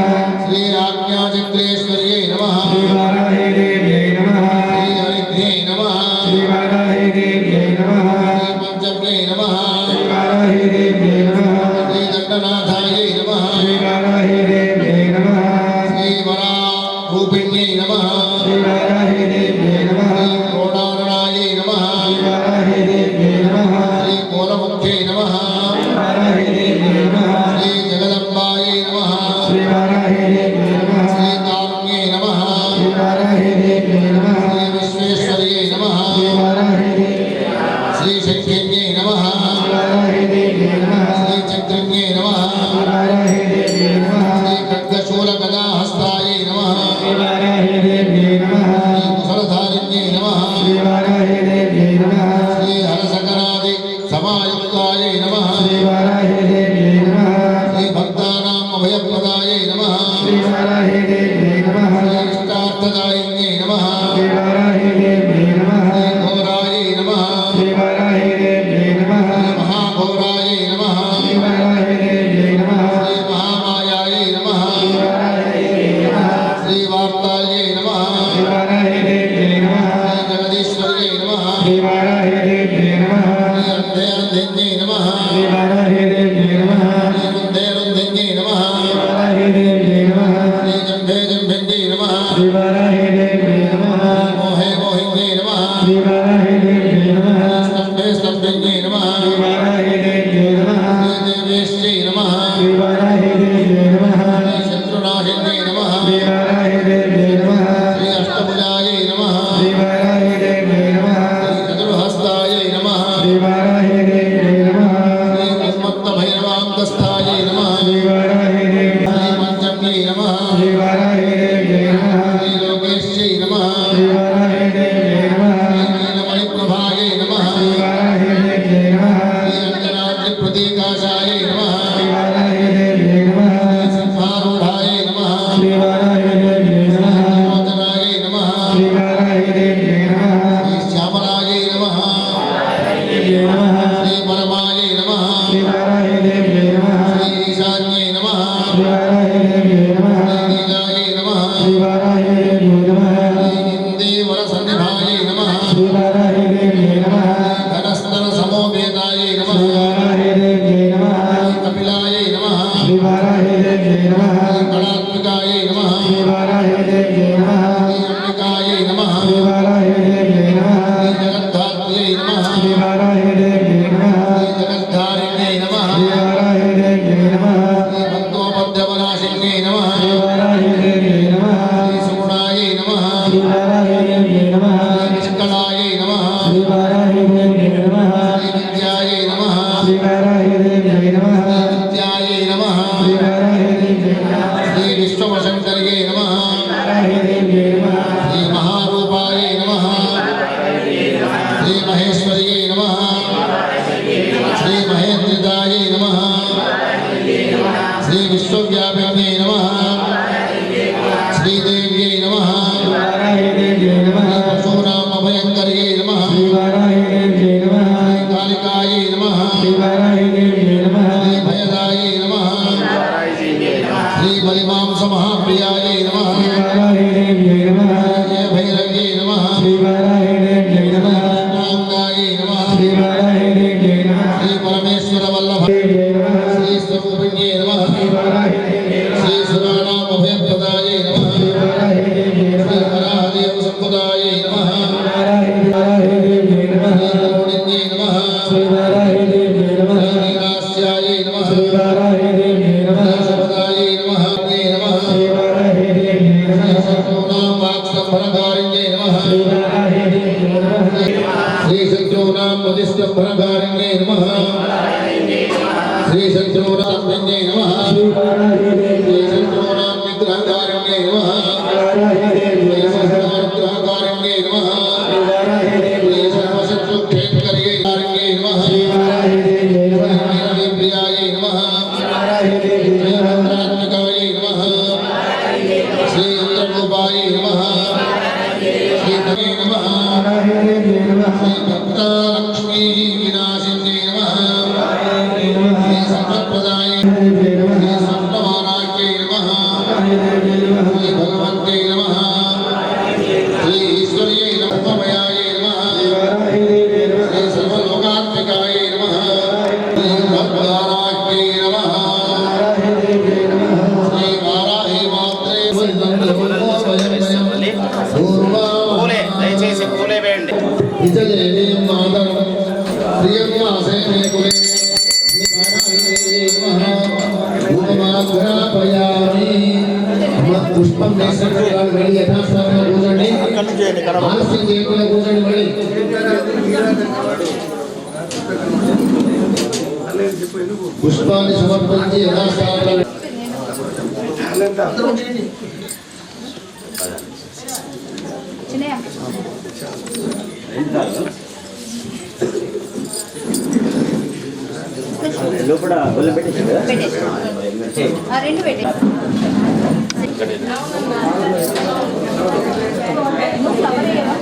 [SPEAKER 1] श्रीराज्ञाचक्रेश्वर्यै नमः
[SPEAKER 2] श्रीवाराहि देव्यै नमः
[SPEAKER 1] श्रीहरिभ्यै नमः
[SPEAKER 2] श्रीवाराहि देव्यै नमः
[SPEAKER 1] श्रीपञ्चम्यै नमः
[SPEAKER 2] श्रीवाराहि देव्यै नमः
[SPEAKER 1] श्रीदण्डनाथायै नमः
[SPEAKER 2] श्रीवाराहि देव्यै नमः
[SPEAKER 1] श्रीवरारूपिण्यै नमः
[SPEAKER 2] श्रीवाराहि देव्यै नमः
[SPEAKER 1] श्रीक्रोडारणायै नमः
[SPEAKER 2] श्रीवाराहि देव्यै नमः
[SPEAKER 1] श्रीकोलमुख्यै नमः
[SPEAKER 2] श्रीवाराहि देव्यै नमः
[SPEAKER 1] श्रीजगदम्बायै नमः
[SPEAKER 2] श्रीवाराहि देव्यै नमः
[SPEAKER 1] श्रीकारुण्यै नमः
[SPEAKER 2] श्रीवाराहि देव्यै नमः
[SPEAKER 1] श्रीविश्वेश्वर्यै नमः
[SPEAKER 2] श्रीवाराहि देव्यै
[SPEAKER 1] श्रीशक्तिन्यै नमः
[SPEAKER 2] श्रीवाराहि देव्यै नमः
[SPEAKER 1] श्रीचक्रिण्यै नमः
[SPEAKER 2] श्रीवाराहि देव्यै
[SPEAKER 1] శ్రీవరాహేశ్వై నమః
[SPEAKER 2] శ్రీవారాహిదేవ్యై నమః
[SPEAKER 1] శత్రునాశిన్యై నమః
[SPEAKER 2] శ్రీవారాహిదేవ్యై నమః
[SPEAKER 1] శ్రీ అష్టభుజాయై నమః
[SPEAKER 2] శ్రీవారాహిదేవ్యై నమః
[SPEAKER 1] చతుర్హస్తాయై నమః
[SPEAKER 2] శ్రీవారాహిదేవ్యై నమః
[SPEAKER 1] శ్రీ ఉన్మత్తభైరవాంతస్థాయై నమః
[SPEAKER 2] శ్రీవారాహిదేవ్యై
[SPEAKER 1] శ్రీ పంచమ్యై నమః
[SPEAKER 2] శ్రీవారాహిదేవ్యై నమః
[SPEAKER 1] శ్రీ లోకేశ్యై నమః
[SPEAKER 2] శ్రీవారాహిదేవ్యై నమః
[SPEAKER 1] నీలమణిప్రభాయై నమః
[SPEAKER 2] శ్రీవారాహిదేవ్యై నమః
[SPEAKER 1] శ్రీ అంజనాద్రిప్రతీకాశాయై నమః
[SPEAKER 2] శ్రీవారాహిదేవ్యై నమః
[SPEAKER 1] సింహారూఢాయై నమః
[SPEAKER 2] శ్రీవారాహిదేవ్యై నమః
[SPEAKER 1] మోచనాయై నమః
[SPEAKER 2] శ్రీవారాహిదేవ్యై నమః
[SPEAKER 1] శ్రీ శ్యామలాయై నమః
[SPEAKER 2] దేవ్యై నమః
[SPEAKER 1] శ్రీ పరమాయై నమః
[SPEAKER 2] శ్రీవారాహిదేవ్యై నమః
[SPEAKER 1] శ్రీ ఈశాన్యై నమః
[SPEAKER 2] శ్రీవారాహిదేవ్యై నమః
[SPEAKER 1] శ్రీ నీలాయై నమః
[SPEAKER 2] శ్రీవారాహిదేవ్యై నమః
[SPEAKER 1] శ్రీ ఇందీవరసన్నిభాయై నమః
[SPEAKER 2] శ్రీవారాహిదేవ్యై నమః
[SPEAKER 1] ధనస్తర సమోపేతాయై నమః
[SPEAKER 2] శ్రీవారాహిదేవ్యై నమః
[SPEAKER 1] కపిలాయై నమః
[SPEAKER 2] శ్రీవారాహిదేవ్యై నమః
[SPEAKER 1] కళాత్మికాయై నమః
[SPEAKER 2] శ్రీవారాహిదేవ్యై నమః
[SPEAKER 1] అంబికాయై నమః
[SPEAKER 2] శ్రీవారాహిదేవ్యై నమః
[SPEAKER 1] జగద్ధాత్ర్యై నమః
[SPEAKER 2] శ్రీవారాహిదేవ్యై నమః
[SPEAKER 1] జగద్ధారిణ్యై నమః
[SPEAKER 2] శ్రీవారాహిదేవ్యై నమః
[SPEAKER 1] భక్తోపద్యవనాశిన్యై నమః
[SPEAKER 2] శ్రీవారాహిదేవ్యై నమః
[SPEAKER 1] సుగుణాయై నమః
[SPEAKER 2] శ్రీవారాహిదేవ్యై నమః
[SPEAKER 1] నిష్కళాయై నమః
[SPEAKER 2] శ్రీవారాహిదేవ్యై నమః
[SPEAKER 1] విద్యాయై నమః
[SPEAKER 2] శ్రీవారాహిదేవ్యై నమః
[SPEAKER 1] విద్యాయై నమః
[SPEAKER 2] శ్రీవారాహిదేవ్యై నమః
[SPEAKER 1] శ్రీ విశ్వవశంకర్యై నమః
[SPEAKER 2] శ్రీవారాహిదేవ్యై నమః
[SPEAKER 1] శ్రీ మహారూపాయై నమః శ్రీ మహేశ్వర్యై నమః శ్రీ మహేంద్రితాయై నమః శ్రీ విశ్వవ్యాపిన్యై నమః శ్రీదేవ్యై నమః
[SPEAKER 2] శ్రీవారాహిదేవ్యై నమః
[SPEAKER 1] పశూనామభయంకర్యై నమః
[SPEAKER 2] శ్రీవారాహిదేవ్యై నమః
[SPEAKER 1] కాళికాయై నమః
[SPEAKER 2] శ్రీవారాహిదేవ్యై నమః
[SPEAKER 1] శ్రీ భయదాయై నమః శ్రీ బలిమాంసమహాప్రియాయై నమః
[SPEAKER 2] శ్రీవారాహిదేవ్యై నమః
[SPEAKER 1] జయ భైరవ్యై నమః
[SPEAKER 2] శ్రీవారాహిదేవ్యై నమః
[SPEAKER 1] నాంగాయై నమః
[SPEAKER 2] శ్రీవారాహిదేవ్యై నమః
[SPEAKER 1] శ్రీ పరమేశ్వర వల్లభ
[SPEAKER 2] దేవ్యై నమః
[SPEAKER 1] శ్రీ స్వరూపిణ్యై నమః
[SPEAKER 2] శ్రీవారాహిదేవ్యై నమః
[SPEAKER 1] శ్రీ సురాణామభయప్రదాయై నమః
[SPEAKER 2] శ్రీవారాహిదేవ్యై
[SPEAKER 1] శ్రీ
[SPEAKER 2] నమః
[SPEAKER 1] వరాహదేవ సంపదాయై నమః
[SPEAKER 2] శ్రీవారాహిదేవ్యై నమః
[SPEAKER 1] శ్రీ గౌడిన్యై నమః
[SPEAKER 2] శ్రీవారాహిదేవ్యై నమః
[SPEAKER 1] శ్రీ నీలాస్యాయై నమః
[SPEAKER 2] శ్రీవారాహిదేవ్యై నమః
[SPEAKER 1] సపదాయై నమః నమః
[SPEAKER 2] శ్రీవారాహిదేవ్యై నమః
[SPEAKER 1] శత్రూనాం వాక్స్తంభనకారిణ్యై నమః
[SPEAKER 2] శ్రీవారాహిదేవ్యై నమః
[SPEAKER 1] శ్రీ శత్రూనాం మదిస్తంభనకారిణ్యై నమః శ్రీ శత్రూనాం విజ్ఞై నమః శ్రీ శత్రూనాం విగ్రహకారిణ్యై నమః శ్రీ సర్వవిగ్రహకారిణ్యై నమః శ్రీ సర్వశత్రుక్షేత్కర్యై కారిణ్యై నమః
[SPEAKER 2] శ్రీవారాహిదేవ్యై నమః
[SPEAKER 1] శ్రీ ప్రియాయై నమః శ్రీ భద్రాత్మికాయై నమః శ్రీ ఇంద్రరూపాయై నమః శ్రీ తమే నమః
[SPEAKER 2] శ్రీవారాహిదేవ్యై నమః
[SPEAKER 1] శ్రీ భక్తలక్ష్మీ వినాశిన్యై నమః శ్రీ సర్వప్రదాయై
[SPEAKER 2] దేవ్యై నమః
[SPEAKER 1] శ్రీ సప్తమానాఖ్యై నమః
[SPEAKER 2] శ్రీవారాహిదేవ్యై నమః
[SPEAKER 1] శ్రీ భగవంత్యై నమః శ్రీ ఈశ్వర్యై నమఃమయాయై నమః
[SPEAKER 2] శ్రీవారాహిదేవ్యై నమః
[SPEAKER 1] శ్రీ సర్వలోకాత్మికాయై నమః శ్రీ భద్రానాఖ్యై నమః
[SPEAKER 2] శ్రీవారాహిదేవ్యై నమః
[SPEAKER 1] శ్రీ వారాహి మాత్రే
[SPEAKER 4] పూలే దయచేసి పూలే వేయండి.
[SPEAKER 1] విజయదేవీం మాతరం ప్రియం వాసే మే కులే శ్రీ వారాహి దేవీ నమః ధూపమాగ్రాపయామి పుష్పం వేసినట్టు వాళ్ళు వెళ్ళి యథాస్థానంలో కూర్చోండి ఆలస్యం చేయకుండా కూర్చోండి మళ్ళీ పుష్పాన్ని సమర్పించి యథాస్థానంలో
[SPEAKER 5] చిన్నయ్య
[SPEAKER 4] లోపల గొల్ల పెట్టేసి
[SPEAKER 5] పెట్టేసి రెండు పెట్టే నువ్వు ఫ్లవర్ అయ్యావా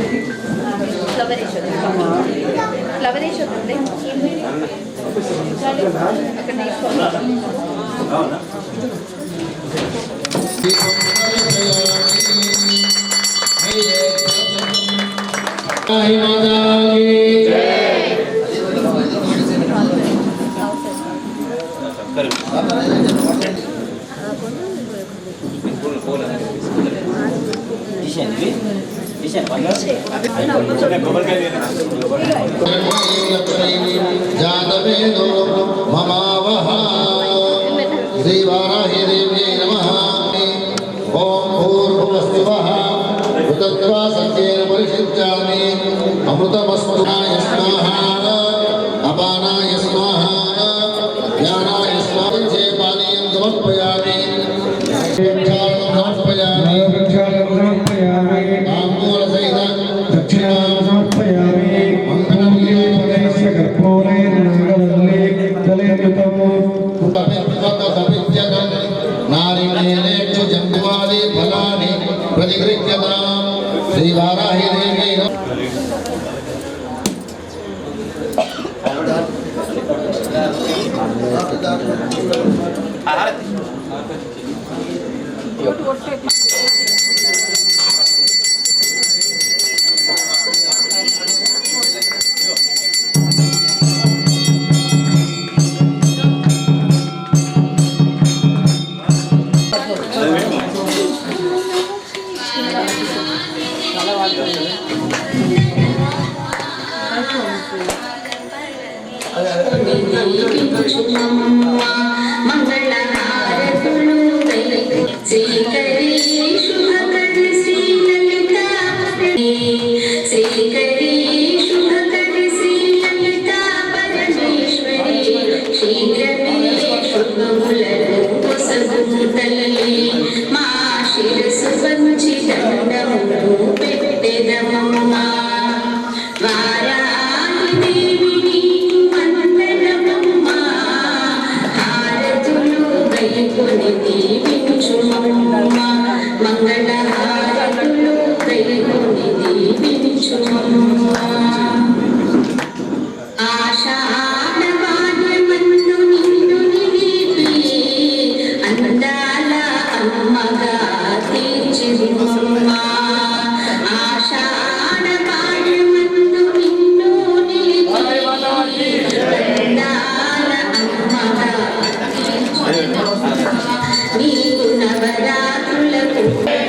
[SPEAKER 5] వీడికి కూడా ఫ్లవర్ వేసొద్దు ఫ్లవర్ వేసొద్దండి అక్కడ తీసుకోవాలి
[SPEAKER 4] తీసేయండి
[SPEAKER 1] జాతవేదో మమావహ శ్రీవారాహి దేవ్యై నమః. ఓం భూర్భువస్సువః ఉతత్వా సత్యేన పరిషిచ్చామి. అమృతమస్మృతాయ స్వాహ అపానాయ స్వాహ జ్ఞానాయ స్వాహ. పానీయం సమర్పయామి. సమర్పయామి. తాంబూలసహిత
[SPEAKER 2] దక్షిణాం సమర్పయామి. మంగళంగేపదైస్య కర్పూరేణ నాగవల్లి తలేయుతము
[SPEAKER 1] నారికేళేక్షు జంబువాది ఫలాని ప్రతిగృహ్యతాం. శ్రీవారాహి దేవి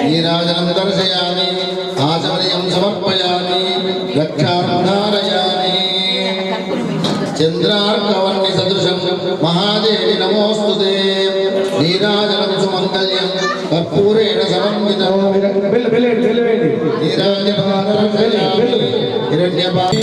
[SPEAKER 1] నీరాజనం దర్శయామి. ఆచమనీయం సమర్పయామి. రక్షాం ధారయామి. చంద్రార్కవర్ణి సదృశం మహాదేవి నమోస్తుతే. నీరాజనం సుమంగళ్యం కర్పూరేణ సమన్వితం. నీరాజనం హిరణ్యపాలి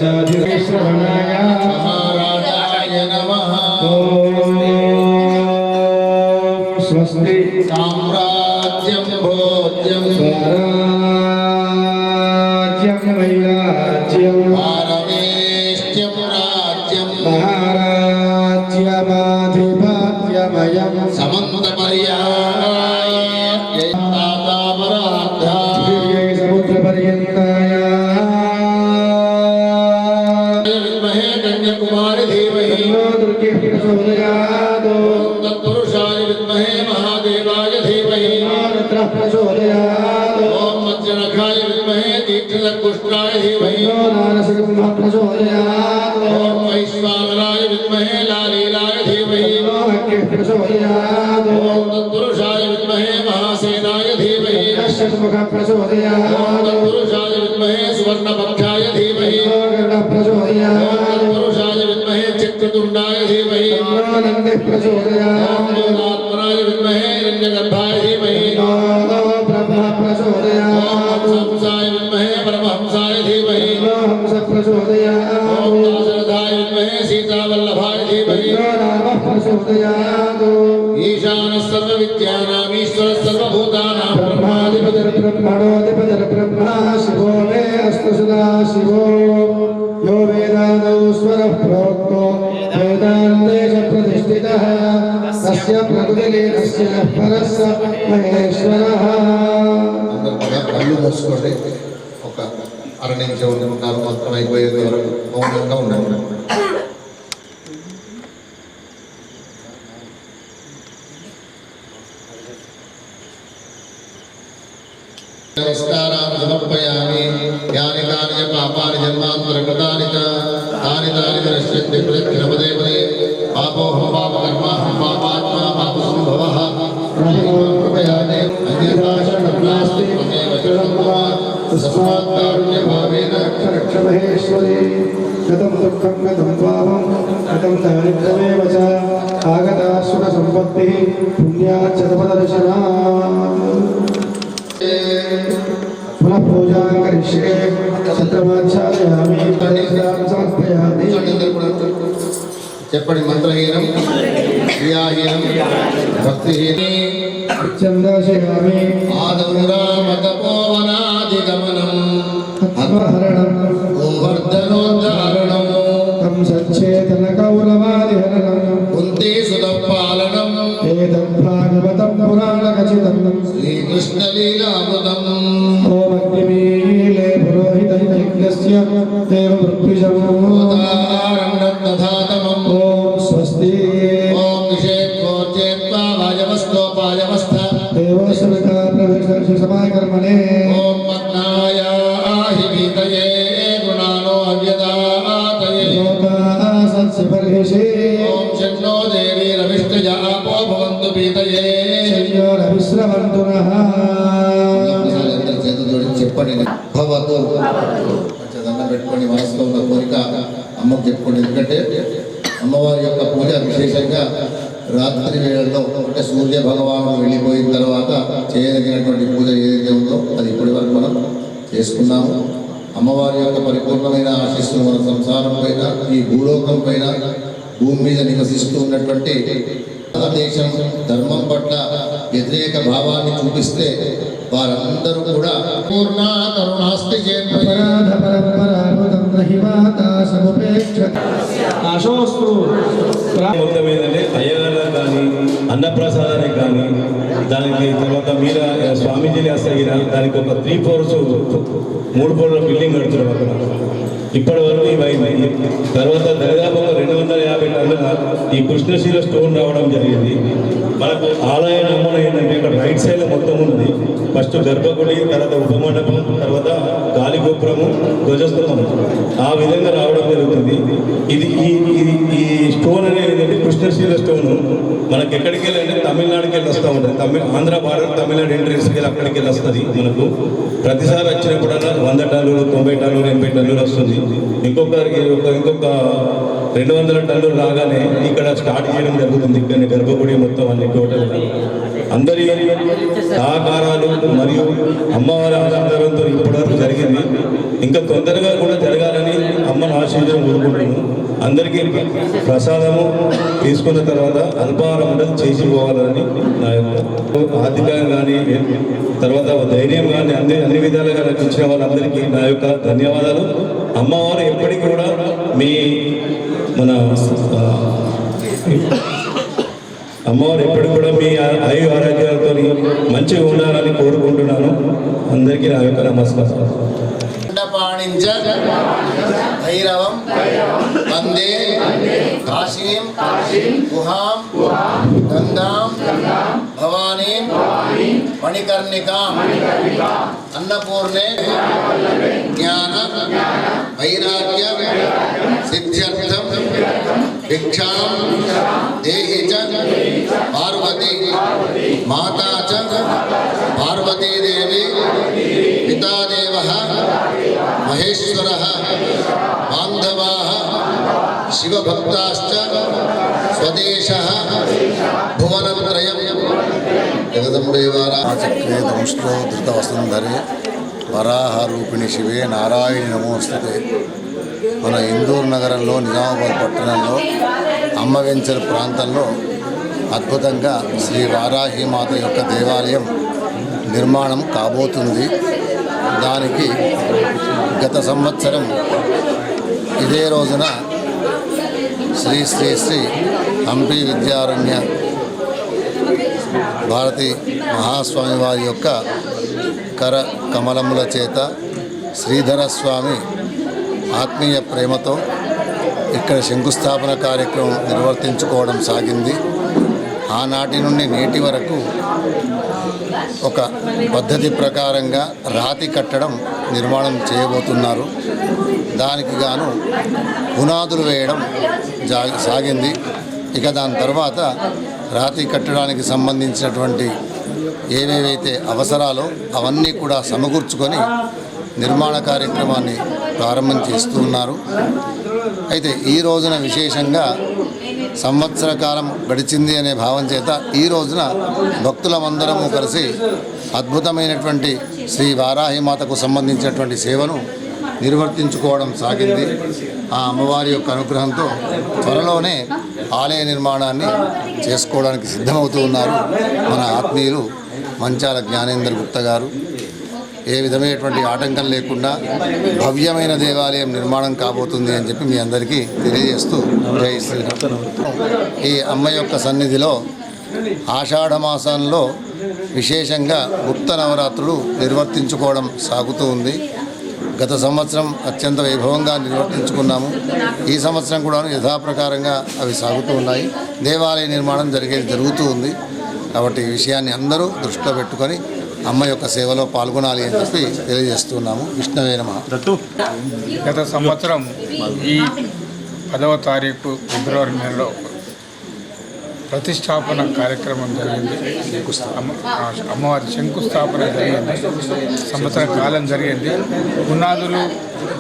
[SPEAKER 2] రాజాధిశ్రవణాయ
[SPEAKER 1] మహారాజాయ నమః.
[SPEAKER 2] స్వస్తి
[SPEAKER 1] సామ్రాజ్యం భోజ్యం
[SPEAKER 2] స్వరాజ్యం వైరాజ్యం
[SPEAKER 1] పారమేష్ట్యం రాజ్యం
[SPEAKER 2] మహారాజ్యమాధిపత్యమయం
[SPEAKER 1] సమంతపర్యాయ జయతాపరాధ్యాయ
[SPEAKER 2] సముద్రపర్యంతాయ
[SPEAKER 1] విద్మహే కన్యాకుమారి ధీమహి
[SPEAKER 2] దుర్గే ప్రచోదయాత్
[SPEAKER 1] తత్పురుషాయ విద్మహే మహాదేవాయ ధీమహి
[SPEAKER 2] రుద్రః ప్రచోదయాత్
[SPEAKER 1] ఓం మత్స్యనఖాయ విద్మహే దీక్షలకుష్టాయ ధీమహి
[SPEAKER 2] నారసింహ ప్రచోదయాత్
[SPEAKER 1] ఓం వైశ్వానరాయ విద్మహే లాలీలాయ ధీమహి
[SPEAKER 2] అగ్నిః ప్రచోదయాత్
[SPEAKER 1] ఓం తత్పురుషాయ విద్మహే మహాసేనాయ ధీమహి
[SPEAKER 2] దశముఖ ప్రచోదయాత్
[SPEAKER 1] ఓం తత్పురుషాయ విద్మహే సువర్ణపక్షాయ ధీమహి
[SPEAKER 2] గరుడ ప్రచోదయాత్
[SPEAKER 1] ఓం తత్పురుషాయ విద్మహే చిత్రతుండాయ ధీమహి
[SPEAKER 2] నంది
[SPEAKER 1] ఓం
[SPEAKER 2] ప్రచోదయాత్
[SPEAKER 1] మూలాత్మనాయ విద్మహే హిరణ్యగర్భాయ ధీమహి
[SPEAKER 2] బ్రహ్మ ప్రచోదయాత్
[SPEAKER 1] ఓం హంసాయ విద్మహే పరమహంసాయ ధీమహి
[SPEAKER 2] హంస ప్రచోదయాత్
[SPEAKER 1] ఓం దాశరథాయ విద్మహే సీతావల్లభాయ ధీమహి
[SPEAKER 2] రామ ప్రచోదయాత్
[SPEAKER 1] ఈశానः సర్వవిద్యానాం ఈశ్వరः సర్వభూతానాం
[SPEAKER 2] ब्रह्माधिपतिर्ब्रह्मणोऽधिपतिर्ब्रह्मा शिवो मे अस्तु सदा शिवो यो वेदादौ स्वरः प्रोक्तो वेदान्ते च प्रतिष्ठितः అస్య ప్రభుదలీనస్య పరస్య మహేశ్వరః.
[SPEAKER 1] అందరూ కూడా కళ్ళు మూసుకోండి. ఒక అర నిమిషం ఉంటారు, మొత్తం అయిపోయేది వరకు మౌనంగా ఉండండి. నమస్కారాన్ని సమర్పయామి. యాని కాని పాపాని జన్మాంతరకృతాని తాని తాని దృశ్యంతి ప్రతిపదే పదే పాపోహం పాపకర్మాహం పాపాత్మా పాప సంభవః కృపయామి. అన్యథా శరణం నాస్తి త్వమేవ శరణం మమ తస్మాత్ కారుణ్యభావేన
[SPEAKER 2] రక్ష మహేశ్వరి. గతం దుఃఖం గతం పాపం గతం దారిద్ర్యమేవ చ ఆగతా సుఖ సంపత్తి పుణ్యాచ్చ తపదర్శనాత్. పునః పూజాం కరిష్యే సత్రమాచార్యామి సమర్పయామి.
[SPEAKER 1] చెప్పండి. మంత్రహీనం, క్రియాహీనం, భక్తిహీనం.
[SPEAKER 2] చందాశయామి
[SPEAKER 1] ఆదౌరామతపోవనాదిగమనం
[SPEAKER 2] ఆత్మహరణం
[SPEAKER 1] గోవర్ధనోద్ధారణం
[SPEAKER 2] తం సచ్చేతన కౌరవాదిహరణం
[SPEAKER 1] కుంతీ సుతపాలనం
[SPEAKER 2] ఏతద్భాగవతం పురాణకచితం.
[SPEAKER 1] శ్రీకృష్ణలీలామృతం
[SPEAKER 2] ఓం అగ్నిమీలే పురోహితయజ్ఞస్య దేవవృత్విజం.
[SPEAKER 1] దధాతమం
[SPEAKER 2] ఓం స్వస్తి
[SPEAKER 1] ఓం నిషేధ్వోర్జేత్వా వాయవస్తోపాయవస్థ
[SPEAKER 2] దేవోసవితా ప్రవేశ సమాకర్మణే.
[SPEAKER 1] ఓం మగ్నాయాహి భీతయే గుణానో అవ్యదాతయే
[SPEAKER 2] సత్సపర్హిషే
[SPEAKER 1] ఓం షణ్ణో దేవీరవిష్టయా ఆపో భవంతు భీతయే.
[SPEAKER 2] విశ్రవంతునః.
[SPEAKER 1] అందరి చేతులు జోడించి చెప్పండి. భవతు కొంచెం దండం పెట్టుకోండి. మనసులో ఉన్న కోరిక అమ్మకు చెప్పుకోండి. ఎందుకంటే అమ్మవారి యొక్క పూజ విశేషంగా రాత్రి వేళల్లో అంటే సూర్య భగవానుడు వెళ్ళిపోయిన తర్వాత చేయదగినటువంటి పూజ ఏదైతే ఉందో అది ఇప్పటి వరకు మనం చేసుకున్నాము. అమ్మవారి యొక్క పరిపూర్ణమైన ఆశీస్సులు మన సంసారం పైన, ఈ భూలోకం పైన, భూమి మీద నివసిస్తూ ఉన్నటువంటి దేశం ధర్మం పట్ల వ్యతిరేక భావాన్ని చూపిస్తే వారందరూ కూడా పూర్ణ కరుణాస్తి
[SPEAKER 2] అపరాధ పరంపరాభృతం నహి మాతా సముపేక్షత. ఆశోస్తు
[SPEAKER 3] మొత్తం ఏంటంటే అయ్యగారు కానీ అన్నప్రసాదానికి కానీ దానికి తర్వాత మీరు స్వామీజీని వస్తాగిన దానికి ఒక 3 floors 3 floorల బిల్డింగ్ కడుతున్నారు అక్కడ. ఇప్పటి వరకు ఇవైంది. తర్వాత దాదాపు 250 టన్నుల ఈ కృష్ణశీల స్టోన్ రావడం జరిగింది. మనకు ఆలయ నమూనా ఏంటంటే ఇక్కడ రైట్ సైడ్ మొత్తం ఉన్నది. ఫస్ట్ గర్భగుడి, తర్వాత ఉపమండపం, తర్వాత గాలిగోపురము, ధ్వజస్తంభం ఆ విధంగా రావడం జరుగుతుంది. ఇది ఈ స్టోన్ అనేది ఏంటంటే కృష్ణశీల స్టోన్ మనకి ఎక్కడికి వెళ్ళంటే తమిళనాడుకి వెళ్ళి వస్తూ ఉంటుంది. ఆంధ్ర బార్డర్ తమిళనాడు ఎంట్రెన్స్కి వెళ్ళి అక్కడికి వెళ్ళి వస్తుంది. మనకు ప్రతిసారి వచ్చినప్పుడల్లా 100 టన్నులు 90 టన్నులు 80 టన్నులు వస్తుంది. ఇంకొక 200 టన్నులు రాగానే ఇక్కడ స్టార్ట్ చేయడం జరుగుతుంది. ఇక్కడ గర్భగుడి మొత్తం అన్ని టోటల్ అందరి సహకారాలు మరియు అమ్మవారి ఆశీర్వాదంతో ఇప్పటివరకు జరిగింది. ఇంకా తొందరగా కూడా జరగాలని అమ్మను ఆశీర్వాదం కోరుకుంటున్నాను. అందరికీ ప్రసాదము తీసుకున్న తర్వాత అల్పాహారం ఉండదు చేసి పోవాలని నా యొక్క ఆర్థికంగా కానీ తర్వాత ధైర్యం కానీ అన్ని విధాలుగా నాకు ఇచ్చిన వాళ్ళందరికీ నా యొక్క ధన్యవాదాలు. అమ్మవారు ఎప్పటికీ కూడా మన అమ్మవారు ఎప్పటికి కూడా మీ ఆయు ఆరోగ్యాలతో మంచిగా ఉండాలని కోరుకుంటున్నాను. అందరికీ నా యొక్క నమస్కారం.
[SPEAKER 1] పాణించ భైరవం వందే కాశీం గుహాం గంగాం భవానీం మణికర్ణికాం అన్నపూర్ణే జ్ఞాన వైరాగ్య సిద్ధ్యర్థం భిక్షాం దేహి చ పార్వతీ మాతా చ పార్వతీదేవి పితాదేవః మహేశ్వరః బాంధవాః శివభక్తాశ్చ స్వదేశః భువనత్రయం జగదంబేవారాచక్రే దంశ్లో ధృతవసుంధరే వరాహరూపిణి శివే నారాయణి నమోస్తుతే. మన ఇందూరు నగరంలో నిజామాబాద్ పట్టణంలో అమ్మవెంచర్ ప్రాంతంలో అద్భుతంగా శ్రీ వారాహిమాత యొక్క దేవాలయం నిర్మాణం కాబోతుంది. దానికి గత సంవత్సరం ఇదే రోజున శ్రీ శ్రీ శ్రీ హంపి విద్యారణ్య భారతి మహాస్వామి వారి యొక్క కర కమలముల చేత శ్రీధర స్వామి ఆత్మీయ ప్రేమతో ఇక్కడ శంకుస్థాపన కార్యక్రమం నిర్వర్తించుకోవడం సాగింది. ఆనాటి నుండి నేటి వరకు ఒక పద్ధతి ప్రకారంగా రాతి కట్టడం నిర్మాణం చేయబోతున్నారు. దానికి గాను పునాదులు వేయడం సాగింది. ఇక దాని తర్వాత రాతి కట్టడానికి సంబంధించినటువంటి ఏవేవైతే అవసరాలో అవన్నీ కూడా సమకూర్చుకొని నిర్మాణ కార్యక్రమాన్ని ప్రారంభం చేస్తూ ఉన్నారు. అయితే ఈ రోజున విశేషంగా సంవత్సర కాలం గడిచింది అనే భావం చేత ఈ రోజున భక్తులమందరము కలిసి అద్భుతమైనటువంటి శ్రీ వారాహిమాతకు సంబంధించినటువంటి సేవను నిర్వర్తించుకోవడం సాగింది. ఆ అమ్మవారి యొక్క అనుగ్రహంతో త్వరలోనే ఆలయ నిర్మాణాన్ని చేసుకోవడానికి సిద్ధమవుతూ ఉన్నారు మన ఆత్మీయులు మంచాల జ్ఞానేందర్ గుప్తా గారు. ఏ విధమైనటువంటి ఆటంకం లేకుండా భవ్యమైన దేవాలయం నిర్మాణం కాబోతుంది అని చెప్పి మీ అందరికీ తెలియజేస్తూ జై శ్రీరామ్. ఈ అమ్మ యొక్క సన్నిధిలో ఆషాఢ మాసంలో విశేషంగా గుప్త నవరాత్రులు నిర్వర్తించుకోవడం సాగుతూ ఉంది. గత సంవత్సరం అత్యంత వైభవంగా నిర్వర్తించుకున్నాము. ఈ సంవత్సరం కూడా యథాప్రకారంగా అవి సాగుతూ ఉన్నాయి. దేవాలయ నిర్మాణం జరుగుతూ ఉంది. కాబట్టి ఈ విషయాన్ని అందరూ దృష్టిలో పెట్టుకొని అమ్మ యొక్క సేవలో పాల్గొనాలి అని చెప్పి తెలియజేస్తున్నాము. విష్ణువే నమః.
[SPEAKER 6] గత సంవత్సరం ఈ 10వ తారీఖు ఫిబ్రవరి నెలలో ప్రతిష్టాపన కార్యక్రమం జరిగింది. అమ్మవారి శంకుస్థాపన జరిగింది. సంవత్సర కాలం జరిగింది. పునాదులు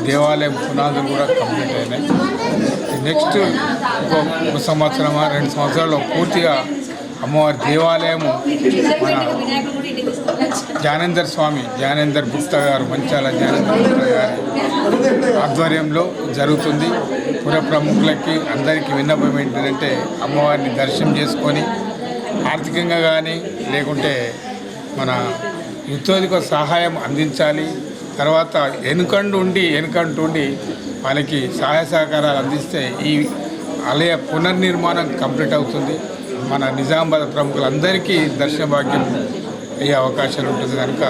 [SPEAKER 6] దేవాలయం పునాదులు కూడా కంప్లీట్ అయినాయి. నెక్స్ట్ ఒక సంవత్సరం 2 సంవత్సరాల్లో పూర్తిగా అమ్మవారి దేవాలయము మన జ్ఞానేందర్ గుప్తా గారు మంచాల జ్ఞానేందర్ గుప్తా గారి ఆధ్వర్యంలో జరుగుతుంది. పుర ప్రముఖులకి అందరికీ విన్నపం ఏంటంటే అమ్మవారిని దర్శనం చేసుకొని ఆర్థికంగా కానీ లేకుంటే మన యుద్ధోధిక సహాయం అందించాలి. తర్వాత వెనుకంటుండి వాళ్ళకి సహాయ సహకారాలు అందిస్తే ఈ ఆలయ పునర్నిర్మాణం కంప్లీట్ అవుతుంది. మన నిజామాబాద్ ప్రముఖులందరికీ దర్శన భాగ్యం అయ్యే అవకాశాలు ఉంటుంది కనుక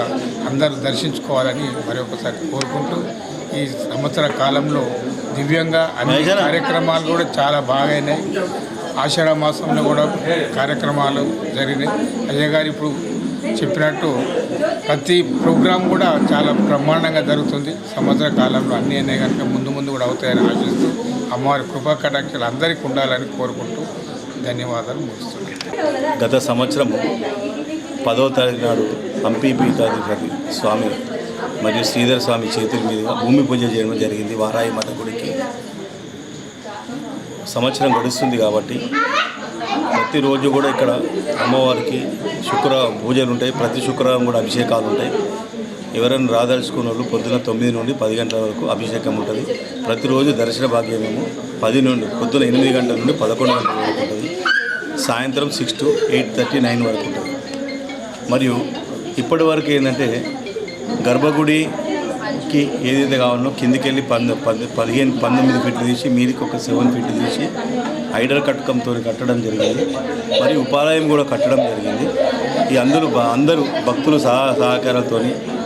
[SPEAKER 6] అందరూ దర్శించుకోవాలని మరొకసారి కోరుకుంటూ ఈ సంవత్సర కాలంలో దివ్యంగా అన్ని కార్యక్రమాలు కూడా చాలా బాగైనాయి. ఆషాఢ మాసంలో కూడా కార్యక్రమాలు జరిగినాయి. అయ్య గారు ఇప్పుడు చెప్పినట్టు ప్రతి ప్రోగ్రాం కూడా చాలా బ్రహ్మాండంగా జరుగుతుంది. సంవత్సర కాలంలో అన్నీ అయినాయి కనుక ముందు కూడా అవుతాయని ఆశిస్తూ అమ్మవారి కృపా కటాక్షాలు అందరికీ ఉండాలని కోరుకుంటూ ధన్యవాదాలు ముగిస్తున్నాను.
[SPEAKER 3] గత సంవత్సరం 10వ తారీఖు నాడు హంపి పీఠాధిపతి స్వామి మరియు శ్రీధర స్వామి చేతుల మీదుగా భూమి పూజ చేయడం జరిగింది వారాయి మాత గుడికి. సంవత్సరం గడుస్తుంది కాబట్టి ప్రతిరోజు కూడా ఇక్కడ అమ్మవారికి పూజలు ఉంటాయి. ప్రతి శుక్రవారం కూడా అభిషేకాలు ఉంటాయి. ఎవరైనా రాదలుచుకున్న వాళ్ళు పొద్దున 9 నుండి 10 గంటల వరకు అభిషేకం ఉంటుంది. ప్రతిరోజు దర్శన భాగ్యమేమో 10 నుండి పొద్దున 8 గంటల నుండి 11 గంటల వరకు ఉంటుంది. సాయంత్రం 6 to 8:30, 9 వరకు ఉంటుంది. మరియు ఇప్పటి వరకు ఏంటంటే గర్భగుడికి ఏదైతే కావాలో కిందికి వెళ్ళి 19 ఫీట్లు తీసి మీదికి ఒక 7 ఫీట్లు తీసి హైడర్ కట్టకంతో కట్టడం జరిగింది. మరియు ఉపాలయం కూడా కట్టడం జరిగింది. ఈ అందరూ భక్తులు సహకారాలతో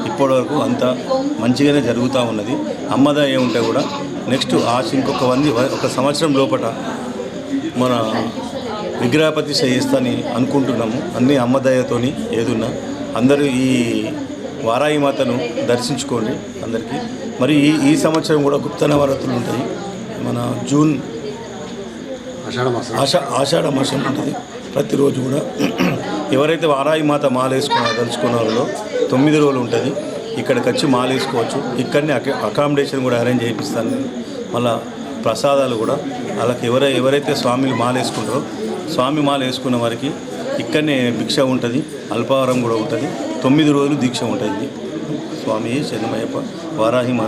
[SPEAKER 3] ఇప్పటి వరకు అంతా మంచిగానే జరుగుతూ ఉన్నది. అమ్మదయ ఉంటే కూడా నెక్స్ట్ ఇంకొక ఒక సంవత్సరం లోపల మన విగ్రహపతి చేస్తాని అనుకుంటున్నాము. అన్నీ అమ్మదయతోని ఏదున్నా అందరూ ఈ వారాయి మాతను దర్శించుకోండి అందరికీ. మరి ఈ సంవత్సరం కూడా గుప్త నవరాత్రులు ఉంటాయి. మన జూన్ ఆషాఢ మాసం ఉంటుంది. ప్రతిరోజు కూడా ఎవరైతే వారాయి మాత మాలేసుకున్న వాళ్ళు 9 రోజులు ఉంటుంది. ఇక్కడికి వచ్చి మాలేసుకోవచ్చు. ఇక్కడనే అకామిడేషన్ కూడా అరేంజ్ చేయిస్తాను. మళ్ళీ ప్రసాదాలు కూడా వాళ్ళకి ఎవరైతే స్వామిలు మాలేసుకుంటారో స్వామి మాల వేసుకున్న వారికి ఇక్కడనే భిక్ష ఉంటుంది. అల్పాహారం కూడా ఉంటుంది. 9 రోజులు దీక్ష ఉంటుంది. స్వామి శరణమయ్యప్ప వారాహి